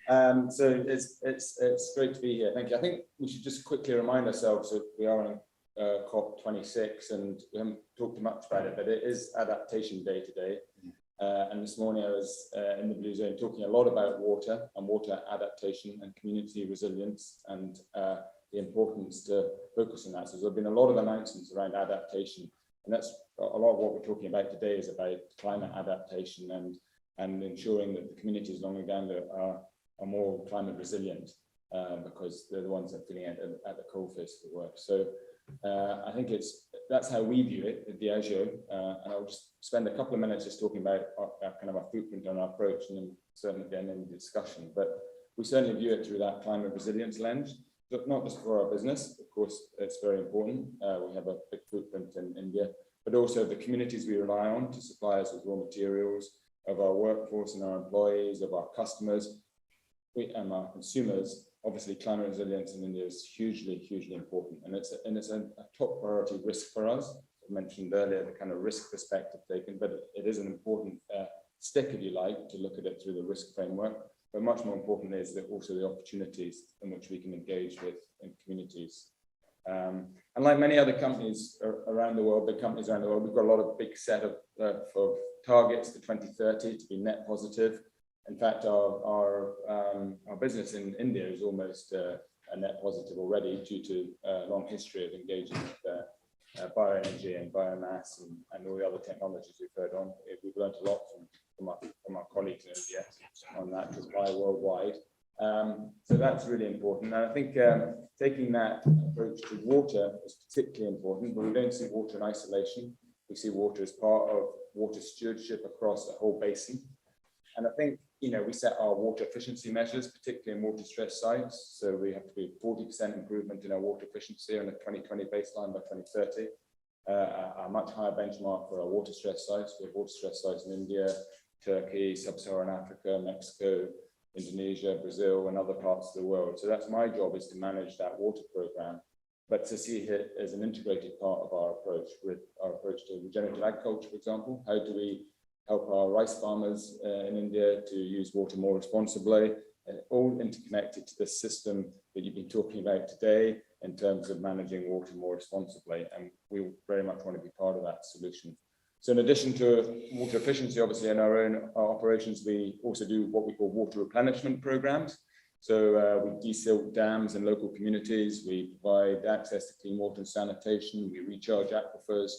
So it's great to be here. Thank you. I think we should just quickly remind ourselves that we are in COP26, and we haven't talked much about it, but it is Adaptation Day today. And this morning I was in the Blue Zone talking a lot about water and water adaptation and community resilience, and the importance to focus on that. So there's been a lot of announcements around adaptation, and that's a lot of what we're talking about today is about climate adaptation and ensuring that the communities along Uganda are more climate resilient, because they're the ones that are feeling at the coalface of the work. So I think that's how we view it at Diageo, and I'll just spend a couple of minutes just talking about our footprint and our approach, and then certainly again in the discussion. But we certainly view it through that climate resilience lens, but not just for our business. Of course, it's very important. We have a big footprint in India, but also the communities we rely on to supply us with raw materials, of our workforce and our employees, of our customers, our consumers, obviously climate resilience in India is hugely, hugely important. And it's a top priority risk for us. I mentioned earlier the kind of risk perspective taken, but it is an important stick, if you like, to look at it through the risk framework. But much more importantly is that also the opportunities in which we can engage with in communities. And like many other companies around the world, big companies around the world, we've got a lot of big set of targets to 2030 to be net positive. In fact, our business in India is almost a net positive already due to a long history of engaging with bioenergy and biomass and all the other technologies we've heard on. We've learned a lot from our colleagues in India on that to buy worldwide. So that's really important. And I think taking that approach to water is particularly important, but we don't see water in isolation. We see water as part of water stewardship across the whole basin. And I think, we set our water efficiency measures, particularly in water stress sites. So we have to be 40% improvement in our water efficiency on a 2020 baseline by 2030. A much higher benchmark for our water stress sites. We have water stress sites in India, Turkey, Sub-Saharan Africa, Mexico, Indonesia, Brazil, and other parts of the world. So that's my job, is to manage that water program, but to see it as an integrated part of our approach, with our approach to regenerative agriculture, for example. How do we help our rice farmers in India to use water more responsibly, all interconnected to the system that you've been talking about today in terms of managing water more responsibly. And we very much want to be part of that solution. So in addition to water efficiency, obviously in our own operations, we also do what we call water replenishment programs. So we desilt dams in local communities, we provide access to clean water and sanitation, we recharge aquifers.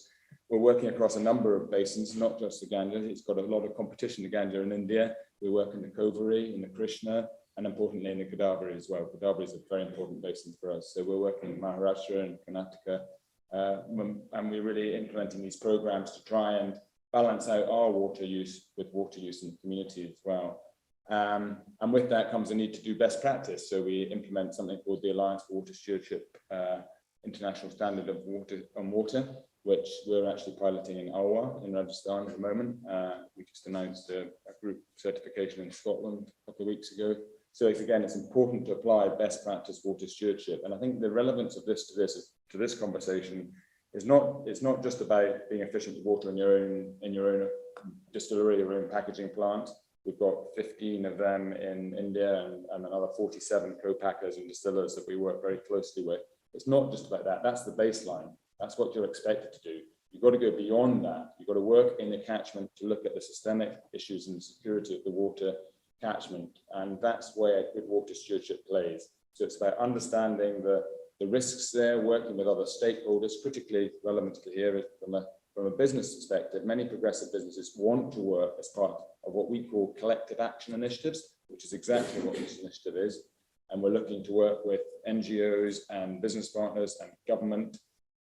We're working across a number of basins, not just the Ganga. It's got a lot of competition, the Ganga in India. We work in the Koveri, in the Krishna, and importantly in the Godavari as well. Godavari is a very important basin for us. So we're working in Maharashtra and Karnataka, and we're really implementing these programs to try and balance out our water use with water use in the community as well. And with that comes a need to do best practice. So we implement something called the Alliance for Water Stewardship International Standard of Water, which we're actually piloting in Alwar in Rajasthan at the moment. We just announced a group certification in Scotland a couple of weeks ago. So again, it's important to apply best practice water stewardship. And I think the relevance of this to this conversation is it's not just about being efficient with water in your own distillery or own packaging plant. We've got 15 of them in India and another 47 co-packers and distillers that we work very closely with. It's not just about that. That's the baseline. That's what you're expected to do. You've got to go beyond that. You've got to work in the catchment to look at the systemic issues and the security of the water catchment. And that's where good water stewardship plays. So it's about understanding the risks there, working with other stakeholders. Critically relevant to here is from a business perspective, many progressive businesses want to work as part of what we call collective action initiatives, which is exactly what this initiative is. And we're looking to work with NGOs and business partners and government.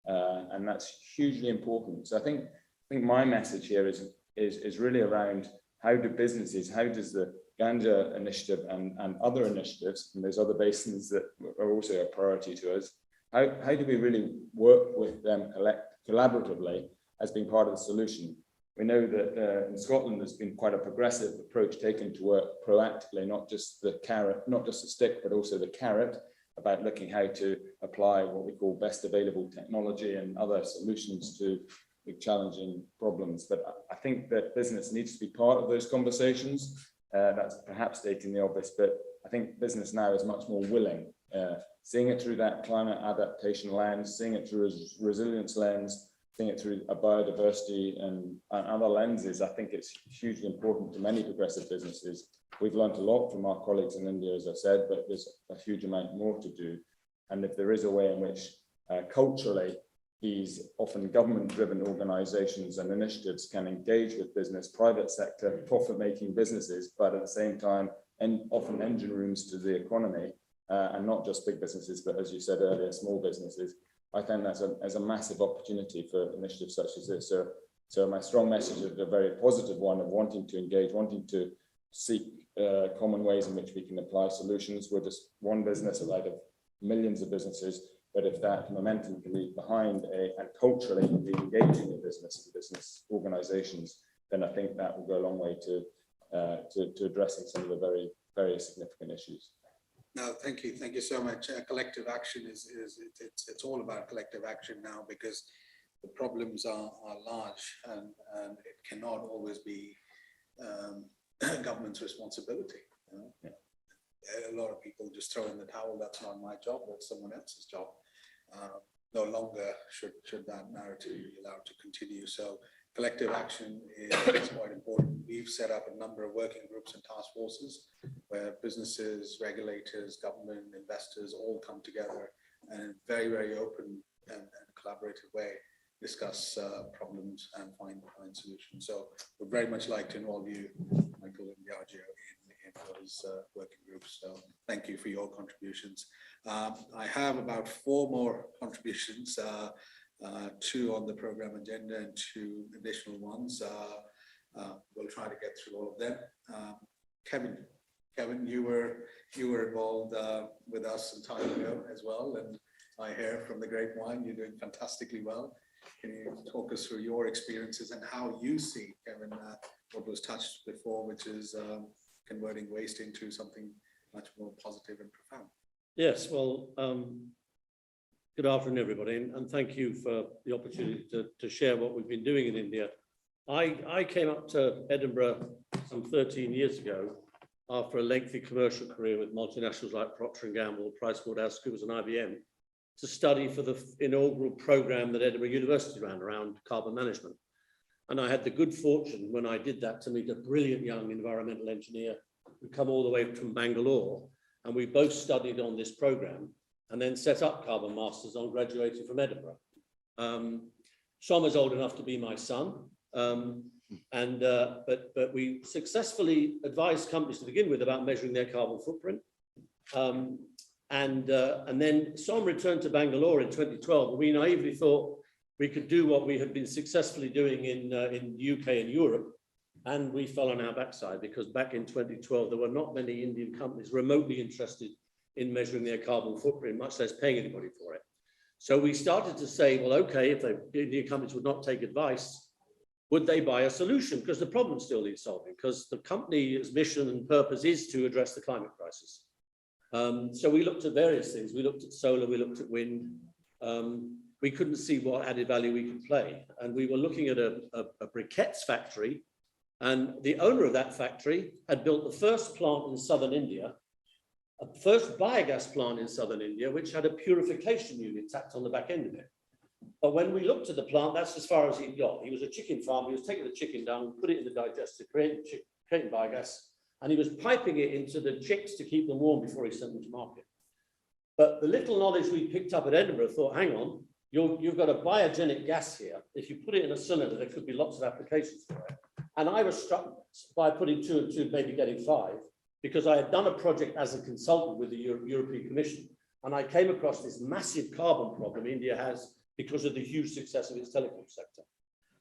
And that's hugely important. So I think my message here is really around how does the Ganga initiative and other initiatives, and there's other basins that are also a priority to us, how do we really work with them collaboratively as being part of the solution? We know that in Scotland, there's been quite a progressive approach taken to work proactively, not just the carrot, not just the stick, but also the carrot, about looking how to apply what we call best available technology and other solutions to big challenging problems. But I think that business needs to be part of those conversations. That's perhaps stating the obvious, but I think business now is much more willing, seeing it through that climate adaptation lens, seeing it through a resilience lens, seeing it through a biodiversity and other lenses. I think it's hugely important to many progressive businesses. We've learned a lot from our colleagues in India, as I said, but there's a huge amount more to do. And if there is a way in which culturally these often government-driven organizations and initiatives can engage with business, private sector, profit-making businesses, but at the same time, and often engine rooms to the economy, and not just big businesses, but as you said earlier, small businesses, I think that's a massive opportunity for initiatives such as this. So my strong message is a very positive one of wanting to engage, wanting to seek common ways in which we can apply solutions. We're just one business out of millions of businesses, but if that momentum can be behind and culturally be engaging the business and business organizations, then I think that will go a long way to addressing some of the very very significant issues. No, thank you. Thank you so much. Collective action it's all about collective action now, because the problems are large, and it cannot always be government's responsibility. You know? Yeah. A lot of people just throw in the towel. That's not my job. That's someone else's job. No longer should that narrative be allowed to continue. So collective action is quite important. We've set up a number of working groups and task forces where businesses, regulators, government, investors all come together and in a very, very open and collaborative way discuss problems and find solutions. So we'd very much like to involve you, Michael and Diageo, in those working groups. So thank you for your contributions. I have about 4 more contributions, 2 on the program agenda and 2 additional ones. We'll try to get through all of them. Kevin, you were involved with us some time ago as well, and I hear from the grapevine you're doing fantastically well. Can you talk us through your experiences and how you see, Kevin, what was touched before, which is converting waste into something much more positive and profound? Yes, well, good afternoon, everybody, and thank you for the opportunity to share what we've been doing in India. I came up to Edinburgh some 13 years ago after a lengthy commercial career with multinationals like Procter & Gamble, PricewaterhouseCoopers and IBM to study for the inaugural program that Edinburgh University ran around carbon management. And I had the good fortune when I did that to meet a brilliant young environmental engineer who come all the way from Bangalore, and we both studied on this program and then set up Carbon Masters on graduating from Edinburgh. Som is old enough to be my son, but we successfully advised companies to begin with about measuring their carbon footprint. And then Som returned to Bangalore in 2012. We naively thought we could do what we had been successfully doing in the UK and Europe, and we fell on our backside because back in 2012 there were not many Indian companies remotely interested in measuring their carbon footprint, much less paying anybody for it. So we started to say, well, okay, if the Indian companies would not take advice, would they buy a solution? Because the problem still needs solving, because the company's mission and purpose is to address the climate crisis. So we looked at various things. We looked at solar, we looked at wind. We couldn't see what added value we could play. And we were looking at a briquettes factory, and the owner of that factory had built the first plant in southern India, a first biogas plant in southern India, which had a purification unit tacked on the back end of it. But when we looked at the plant, that's as far as he'd got. He was a chicken farmer. He was taking the chicken dung, put it in the digester, creating biogas, and he was piping it into the chicks to keep them warm before he sent them to market. But the little knowledge we picked up at Edinburgh thought, hang on, you've got a biogenic gas here. If you put it in a cylinder, there could be lots of applications for it. And I was struck by putting 2 and 2, maybe getting 5, because I had done a project as a consultant with the European Commission, and I came across this massive carbon problem India has because of the huge success of its telecom sector.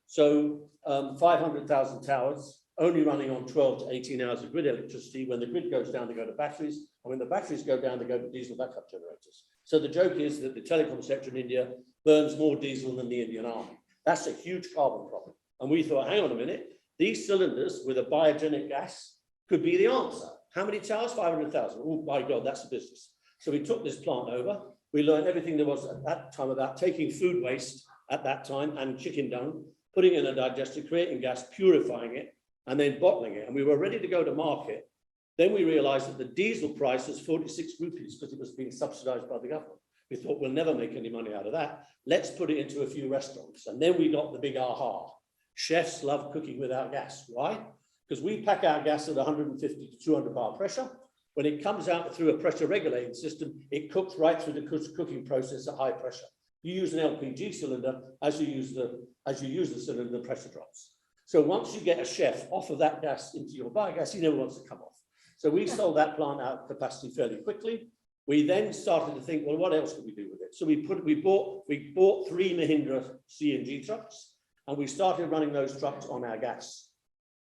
So 500,000 towers, only running on 12 to 18 hours of grid electricity. When the grid goes down, they go to batteries, and when the batteries go down, they go to diesel backup generators. So the joke is that the telecom sector in India burns more diesel than the Indian army. That's a huge carbon problem. And we thought, hang on a minute, these cylinders with a biogenic gas could be the answer. How many towers? 500,000. Oh my God, that's a business. So we took this plant over. We learned everything there was at that time about taking food waste at that time and chicken dung, putting it in a digester, creating gas, purifying it, and then bottling it. And we were ready to go to market. Then we realized that the diesel price was 46 rupees because it was being subsidized by the government. We thought we'll never make any money out of that. Let's put it into a few restaurants. And then we got the big aha. Chefs love cooking without gas. Why? Because we pack our gas at 150 to 200 bar pressure. When it comes out through a pressure regulating system, it cooks right through the cooking process at high pressure. You use an LPG cylinder, as you use the cylinder, the pressure drops. So once you get a chef off of that gas into your biogas, he never wants to come off. So we sold that plant out of capacity fairly quickly. We then started to think, well, what else could we do with it? So we bought 3 Mahindra CNG trucks, and we started running those trucks on our gas.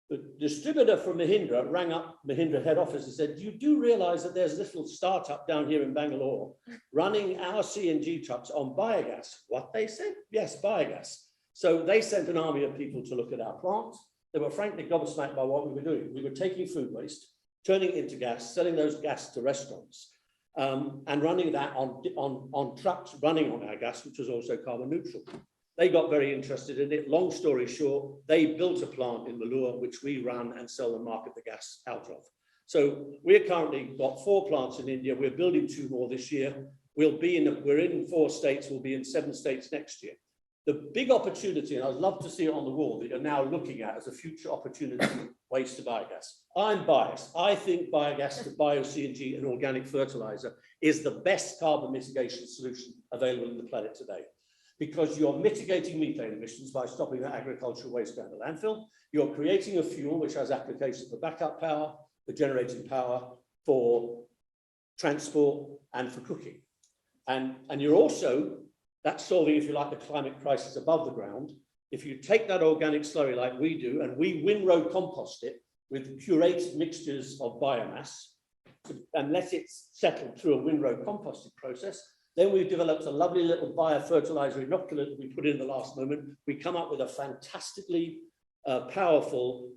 The distributor from Mahindra rang up Mahindra head office and said, you do realize that there's a little startup down here in Bangalore running our CNG trucks on biogas? What they said? Yes, biogas. So they sent an army of people to look at our plant. They were frankly gobsmacked by what we were doing. We were taking food waste, turning it into gas, selling those gas to restaurants, and running that on trucks running on our gas, which was also carbon neutral. They got very interested in it. Long story short, they built a plant in Malur, which we run and sell and market the gas out of. So we're currently got 4 plants in India. We're building 2 more this year. We're in 4 states. We'll be in 7 states next year. The big opportunity, and I'd love to see it on the wall, that you're now looking at as a future opportunity, waste to biogas. I'm biased. I think biogas to bio-CNG and organic fertilizer is the best carbon mitigation solution available on the planet today, because you're mitigating methane emissions by stopping the agricultural waste going to landfill. You're creating a fuel which has applications for backup power, for generating power, for transport, and for cooking. And you're also, that's solving, if you like, the climate crisis above the ground. If you take that organic slurry like we do, and we windrow compost it with curated mixtures of biomass, and let it settle through a windrow composting process, then we've developed a lovely little biofertilizer inoculant that we put in the last moment. We come up with a fantastically powerful,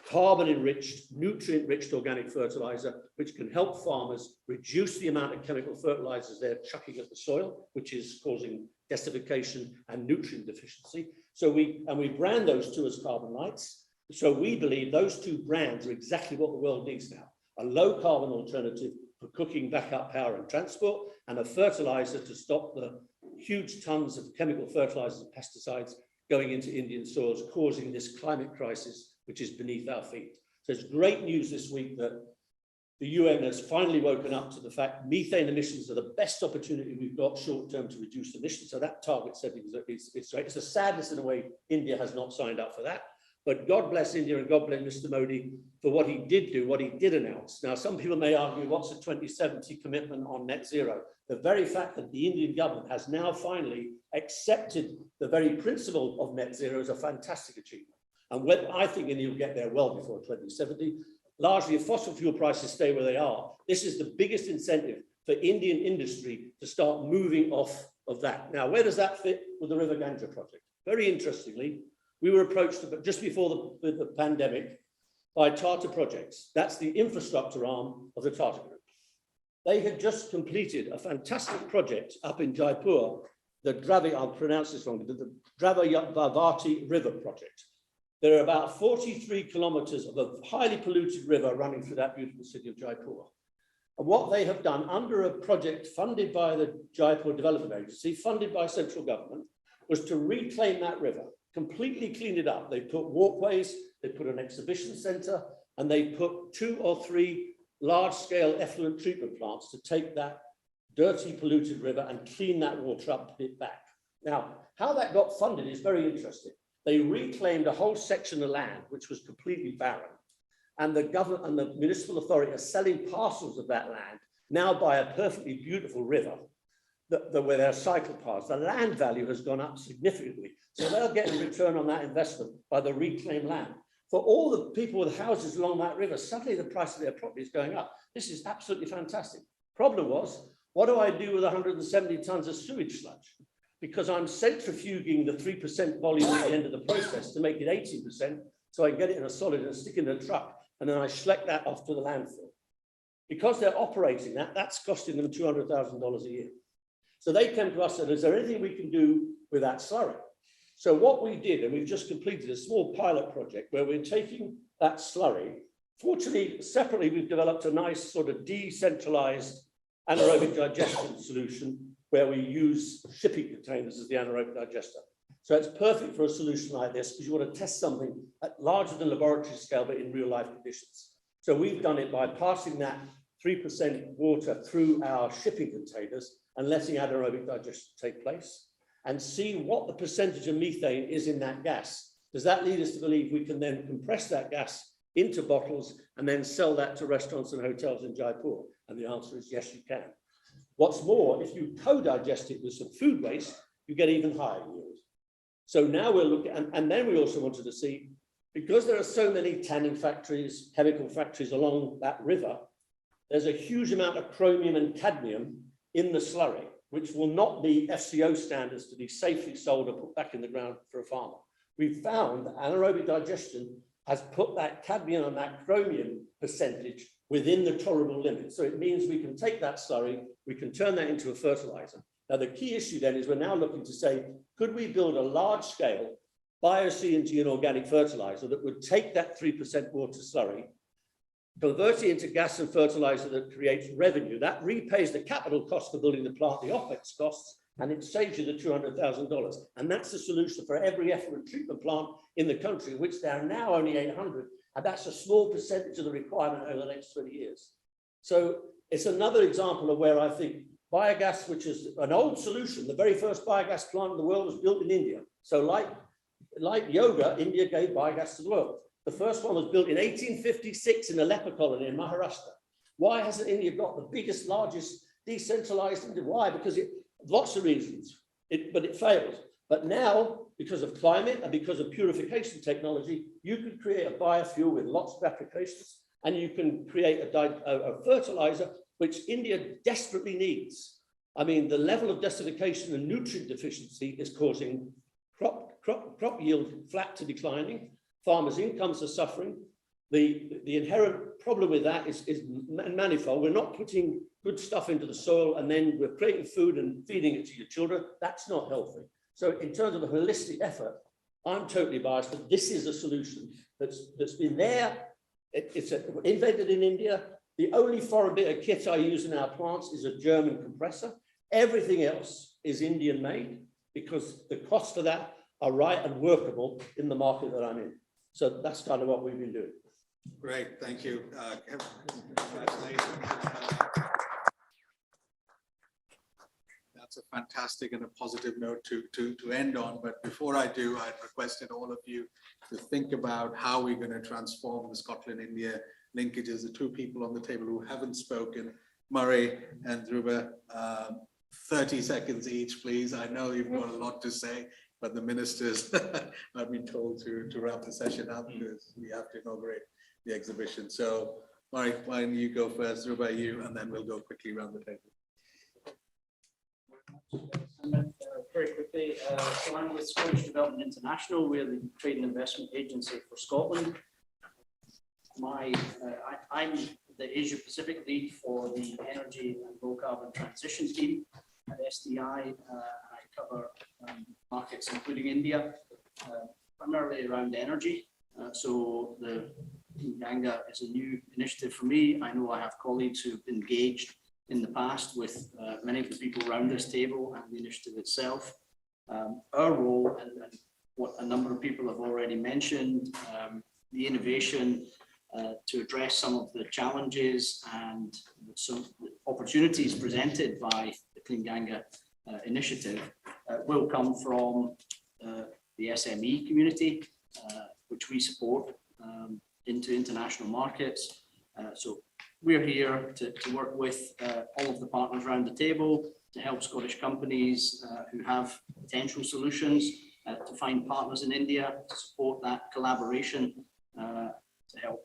carbon-enriched, nutrient-rich organic fertilizer, which can help farmers reduce the amount of chemical fertilizers they're chucking at the soil, which is causing gasification and nutrient deficiency. So we brand those 2 as Carbon Lights. So we believe those 2 brands are exactly what the world needs now: a low-carbon alternative for cooking, backup power, and transport, and a fertilizer to stop the huge tons of chemical fertilizers and pesticides going into Indian soils, causing this climate crisis, which is beneath our feet. So it's great news this week that the UN has finally woken up to the fact methane emissions are the best opportunity we've got short-term to reduce emissions. So that target setting is great. It's a sadness in a way India has not signed up for that. But God bless India and God bless Mr. Modi for what he did do, what he did announce. Now, some people may argue, what's a 2070 commitment on net zero? The very fact that the Indian government has now finally accepted the very principle of net zero is a fantastic achievement. And I think India will get there well before 2070. Largely, if fossil fuel prices stay where they are, this is the biggest incentive for Indian industry to start moving off of that. Now, where does that fit with the River Ganga project? Very interestingly, we were approached just before the pandemic by Tata Projects. That's the infrastructure arm of the Tata Group. They had just completed a fantastic project up in Jaipur, I'll pronounce this wrong, the Dravayavati River project. There are about 43 kilometers of a highly polluted river running through that beautiful city of Jaipur. And what they have done under a project funded by the Jaipur Development Agency, funded by central government, was to reclaim that river, completely clean it up. They put walkways, they put an exhibition center, and they put 2 or 3 large-scale effluent treatment plants to take that dirty, polluted river and clean that water up, put it back. Now, how that got funded is very interesting. They reclaimed a whole section of land, which was completely barren. And the government and the municipal authority are selling parcels of that land now by a perfectly beautiful river where there are cycle paths. The land value has gone up significantly. So they'll get a return on that investment by the reclaimed land. For all the people with houses along that river, suddenly the price of their property is going up. This is absolutely fantastic. Problem was, what do I do with 170 tons of sewage sludge? Because I'm centrifuging the 3% volume at the end of the process to make it 18%, so I get it in a solid and stick it in a truck, and then I select that off to the landfill. Because they're operating that, that's costing them $200,000 a year. So they came to us and said, is there anything we can do with that slurry? So what we did, and we've just completed a small pilot project where we're taking that slurry. Fortunately, separately, we've developed a nice sort of decentralized anaerobic digestion solution where we use shipping containers as the anaerobic digester. So it's perfect for a solution like this because you want to test something at larger than laboratory scale, but in real life conditions. So we've done it by passing that 3% water through our shipping containers and letting anaerobic digestion take place and see what the percentage of methane is in that gas. Does that lead us to believe we can then compress that gas into bottles and then sell that to restaurants and hotels in Jaipur? And the answer is yes, you can. What's more, if you co-digest it with some food waste, you get even higher yield. So now we're looking, and then we also wanted to see, because there are so many tanning factories, chemical factories along that river, there's a huge amount of chromium and cadmium in the slurry, which will not meet FCO standards to be safely sold or put back in the ground for a farmer. We found that anaerobic digestion has put that cadmium and that chromium percentage within the tolerable limit. So it means we can take that slurry, we can turn that into a fertilizer. Now, the key issue then is we're now looking to say, could we build a large scale bio-CNG and organic fertilizer that would take that 3% water slurry, convert it into gas and fertilizer that creates revenue. That repays the capital cost of building the plant, the OPEX costs, and it saves you the $200,000. And that's the solution for every effluent treatment plant in the country, which there are now only 800. And that's a small percentage of the requirement over the next 20 years. So it's another example of where I think biogas, which is an old solution, the very first biogas plant in the world was built in India. So like yoga, India gave biogas to the world. The first one was built in 1856 in a leper colony in Maharashtra. Why hasn't India got the biggest, largest decentralized? Why? Because lots of reasons, but it failed. But now, because of climate and because of purification technology, you can create a biofuel with lots of applications, and you can create a fertilizer, which India desperately needs. I mean, the level of desertification and nutrient deficiency is causing crop yield flat to declining. Farmers' incomes are suffering. The inherent problem with that is manifold. We're not putting good stuff into the soil and then we're creating food and feeding it to your children. That's not healthy. So in terms of a holistic effort, I'm totally biased, but this is a solution that's been there. It's invented in India. The only foreign bit of kit I use in our plants is a German compressor. Everything else is Indian made because the costs for that are right and workable in the market that I'm in. So that's kind of what we've been doing. Great, thank you. Congratulations. That's a fantastic and a positive note to end on. But before I do, I'd requested all of you to think about how we're going to transform the Scotland-India linkages. The two people on the table who haven't spoken, Murray and Dhruva, 30 seconds each, please. I know you've got a lot to say, but the ministers have been told to wrap the session up because we have to inaugurate the exhibition. So, Murray, why don't you go first, Dhruva, you, and then we'll go quickly around the table. Very quickly, so I'm with Scottish Development International. We're the trade and investment agency for Scotland. I'm the Asia Pacific lead for the energy and low carbon transition team at SDI. I cover markets including India, primarily around energy. So the Ganga is a new initiative for me. I know I have colleagues who've engaged in the past with many of the people around this table and the initiative itself. Our role, and what a number of people have already mentioned, the innovation to address some of the challenges and some opportunities presented by the Clean Ganga initiative will come from the SME community, which we support into international markets. So we're here to work with all of the partners around the table to help Scottish companies who have potential solutions to find partners in India, to support that collaboration to help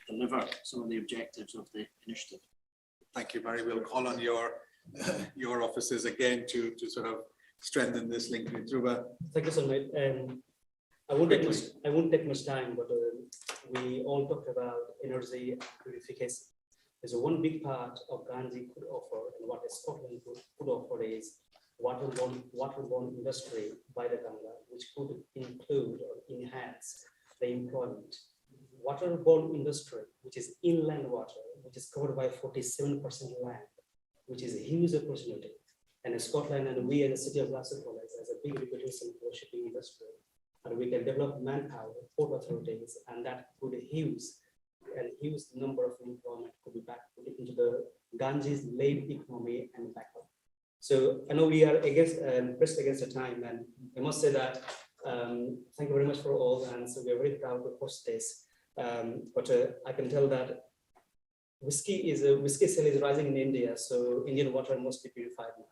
deliver some of the objectives of the initiative. Thank you, Murray. We'll call on your offices again to sort of strengthen this link with Dhruva. Thank you so much. I won't take much time, but we all talked about energy purification. There's one big part of Ganji could offer, and what Scotland could offer is waterborne industry by the Ganga, which could include or enhance the employment. Waterborne industry, which is inland water, which is covered by 47% land, which is a huge opportunity. And Scotland and we as the city of Glasgow has a big reputation for shipping industry. And we can develop manpower, port authorities, and that could huge number of employment could be back into the Ganges led economy and backup. So I know we are pressed against the time, and I must say that thank you very much for all, and so we are very proud to host this. But I can tell that whiskey sale is rising in India, so Indian water must be purified now.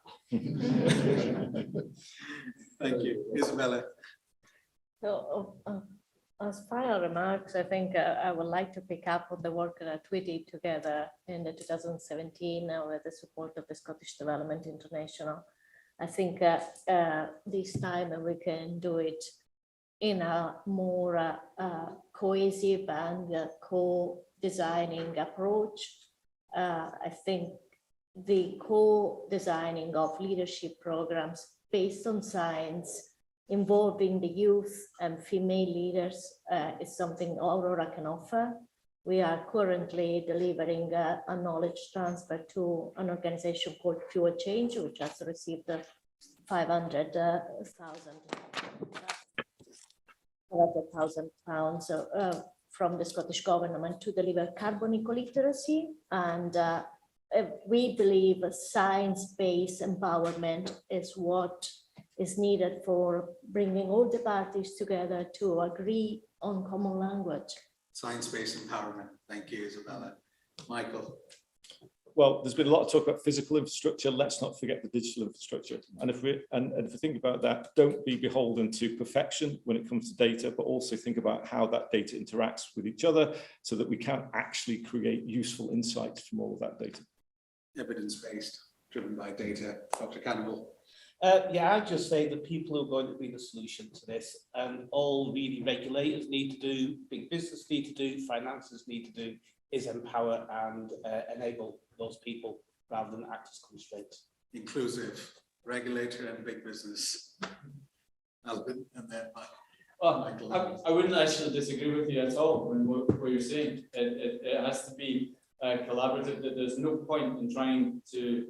Thank you, Isabella. So, as final remarks, I think I would like to pick up on the work that we did together in the 2017 with the support of the Scottish Development International. I think this time we can do it in a more cohesive and co-designing approach. I think the co-designing of leadership programs based on science involving the youth and female leaders is something Aurora can offer. We are currently delivering a knowledge transfer to an organization called Pure Change, which has received 500,000 pounds from the Scottish Government to deliver carbon eco-literacy. And we believe science-based empowerment is what is needed for bringing all the parties together to agree on common language. Science-based empowerment. Thank you, Isabella. Michael. Well, there's been a lot of talk about physical infrastructure. Let's not forget the digital infrastructure. And if we think about that, don't be beholden to perfection when it comes to data, but also think about how that data interacts with each other so that we can actually create useful insights from all of that data. Evidence-based, driven by data. Dr. Cannibal. Yeah, I'd just say the people who are going to be the solution to this, and all really regulators need to do, big business need to do, finances need to do, is empower and enable those people rather than act as constraints. Inclusive, regulator and big business. Albin, and then Michael. Well, I wouldn't actually disagree with you at all in what you're saying. It has to be collaborative. That there's no point in trying to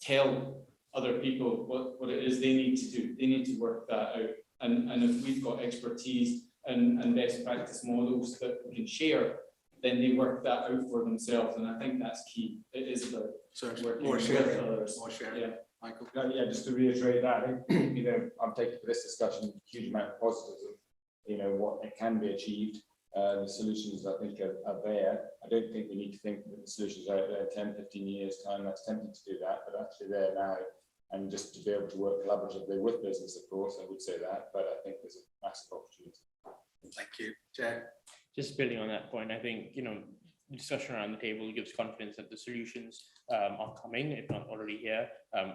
tell other people what it is they need to do. They need to work that out. And if we've got expertise and best practice models that we can share, then they work that out for themselves. And I think that's key. It is about working more with sharing, others. more sharing. Yeah. Michael. Yeah, just to reiterate that, I think, I'm taking for this discussion a huge amount of positives of, what it can be achieved. The solutions I think are there. I don't think we need to think that the solutions are out there in 10, 15 years time. That's tempting to do that, but actually they're now. And just to be able to work collaboratively with business, of course, I would say that, but I think there's a massive opportunity. Thank you. Jack. Just building on that point, I think, the discussion around the table gives confidence that the solutions are coming, if not already here.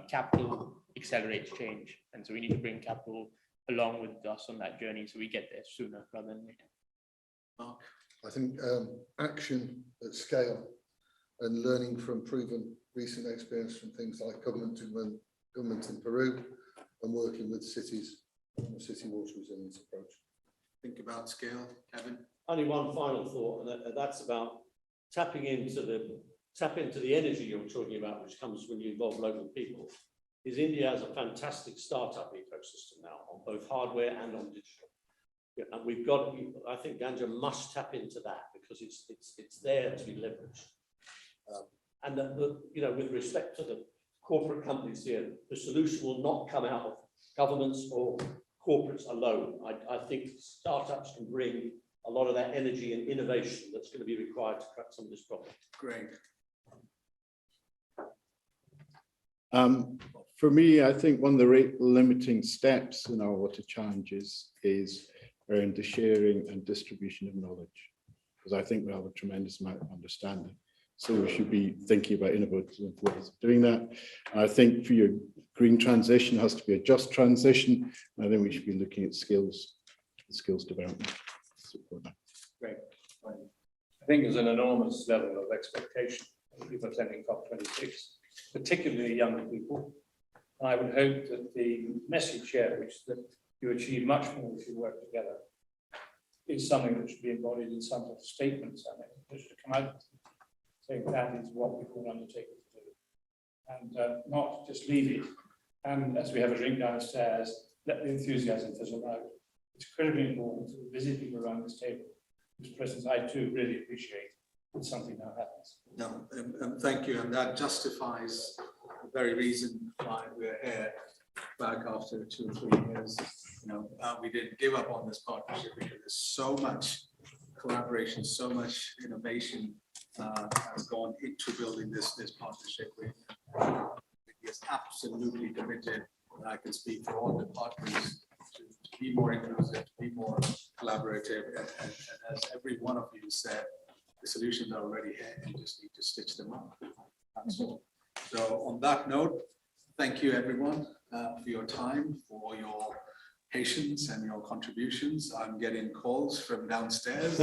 Capital accelerates change. And so we need to bring capital along with us on that journey so we get there sooner rather than later. Mark. I think action at scale and learning from proven recent experience from things like government in Peru and working with cities on the city water resilience approach. Think about scale, Kevin. Only one final thought, and that's about tapping into the energy you're talking about, which comes when you involve local people. Is India has a fantastic startup ecosystem now on both hardware and on digital. Yeah, and we've got, I think Ganga must tap into that because it's there to be leveraged. And with respect to the corporate companies here, the solution will not come out of governments or corporates alone. I think startups can bring a lot of that energy and innovation that's going to be required to crack some of this problem. Great. For me, I think one of the rate limiting steps in our water challenges is around the sharing and distribution of knowledge, because I think we have a tremendous amount of understanding. So we should be thinking about innovative ways of doing that. And I think for your green transition, it has to be a just transition. And I think we should be looking at skills development. Great. I think there's an enormous level of expectation of people attending COP26, particularly younger people. I would hope that the message here, which is that you achieve much more if you work together, is something that should be embodied in some sort of statements. I mean, it should come out saying that is what we will undertake to do, and not just leave it. And as we have a drink downstairs, let the enthusiasm fizzle out. It's critically important to visit people around this table, whose presence I too really appreciate when something now happens. No, and thank you, and that justifies the very reason why we're here back after 2 or 3 years. We didn't give up on this partnership because there's so much collaboration, so much innovation has gone into building this partnership. It is absolutely committed, and I can speak for all departments, to be more inclusive, to be more collaborative, and as every one of you said, the solutions are already here. You just need to stitch them up. That's all. So on that note, thank you everyone for your time, for your patience and your contributions. I'm getting calls from downstairs.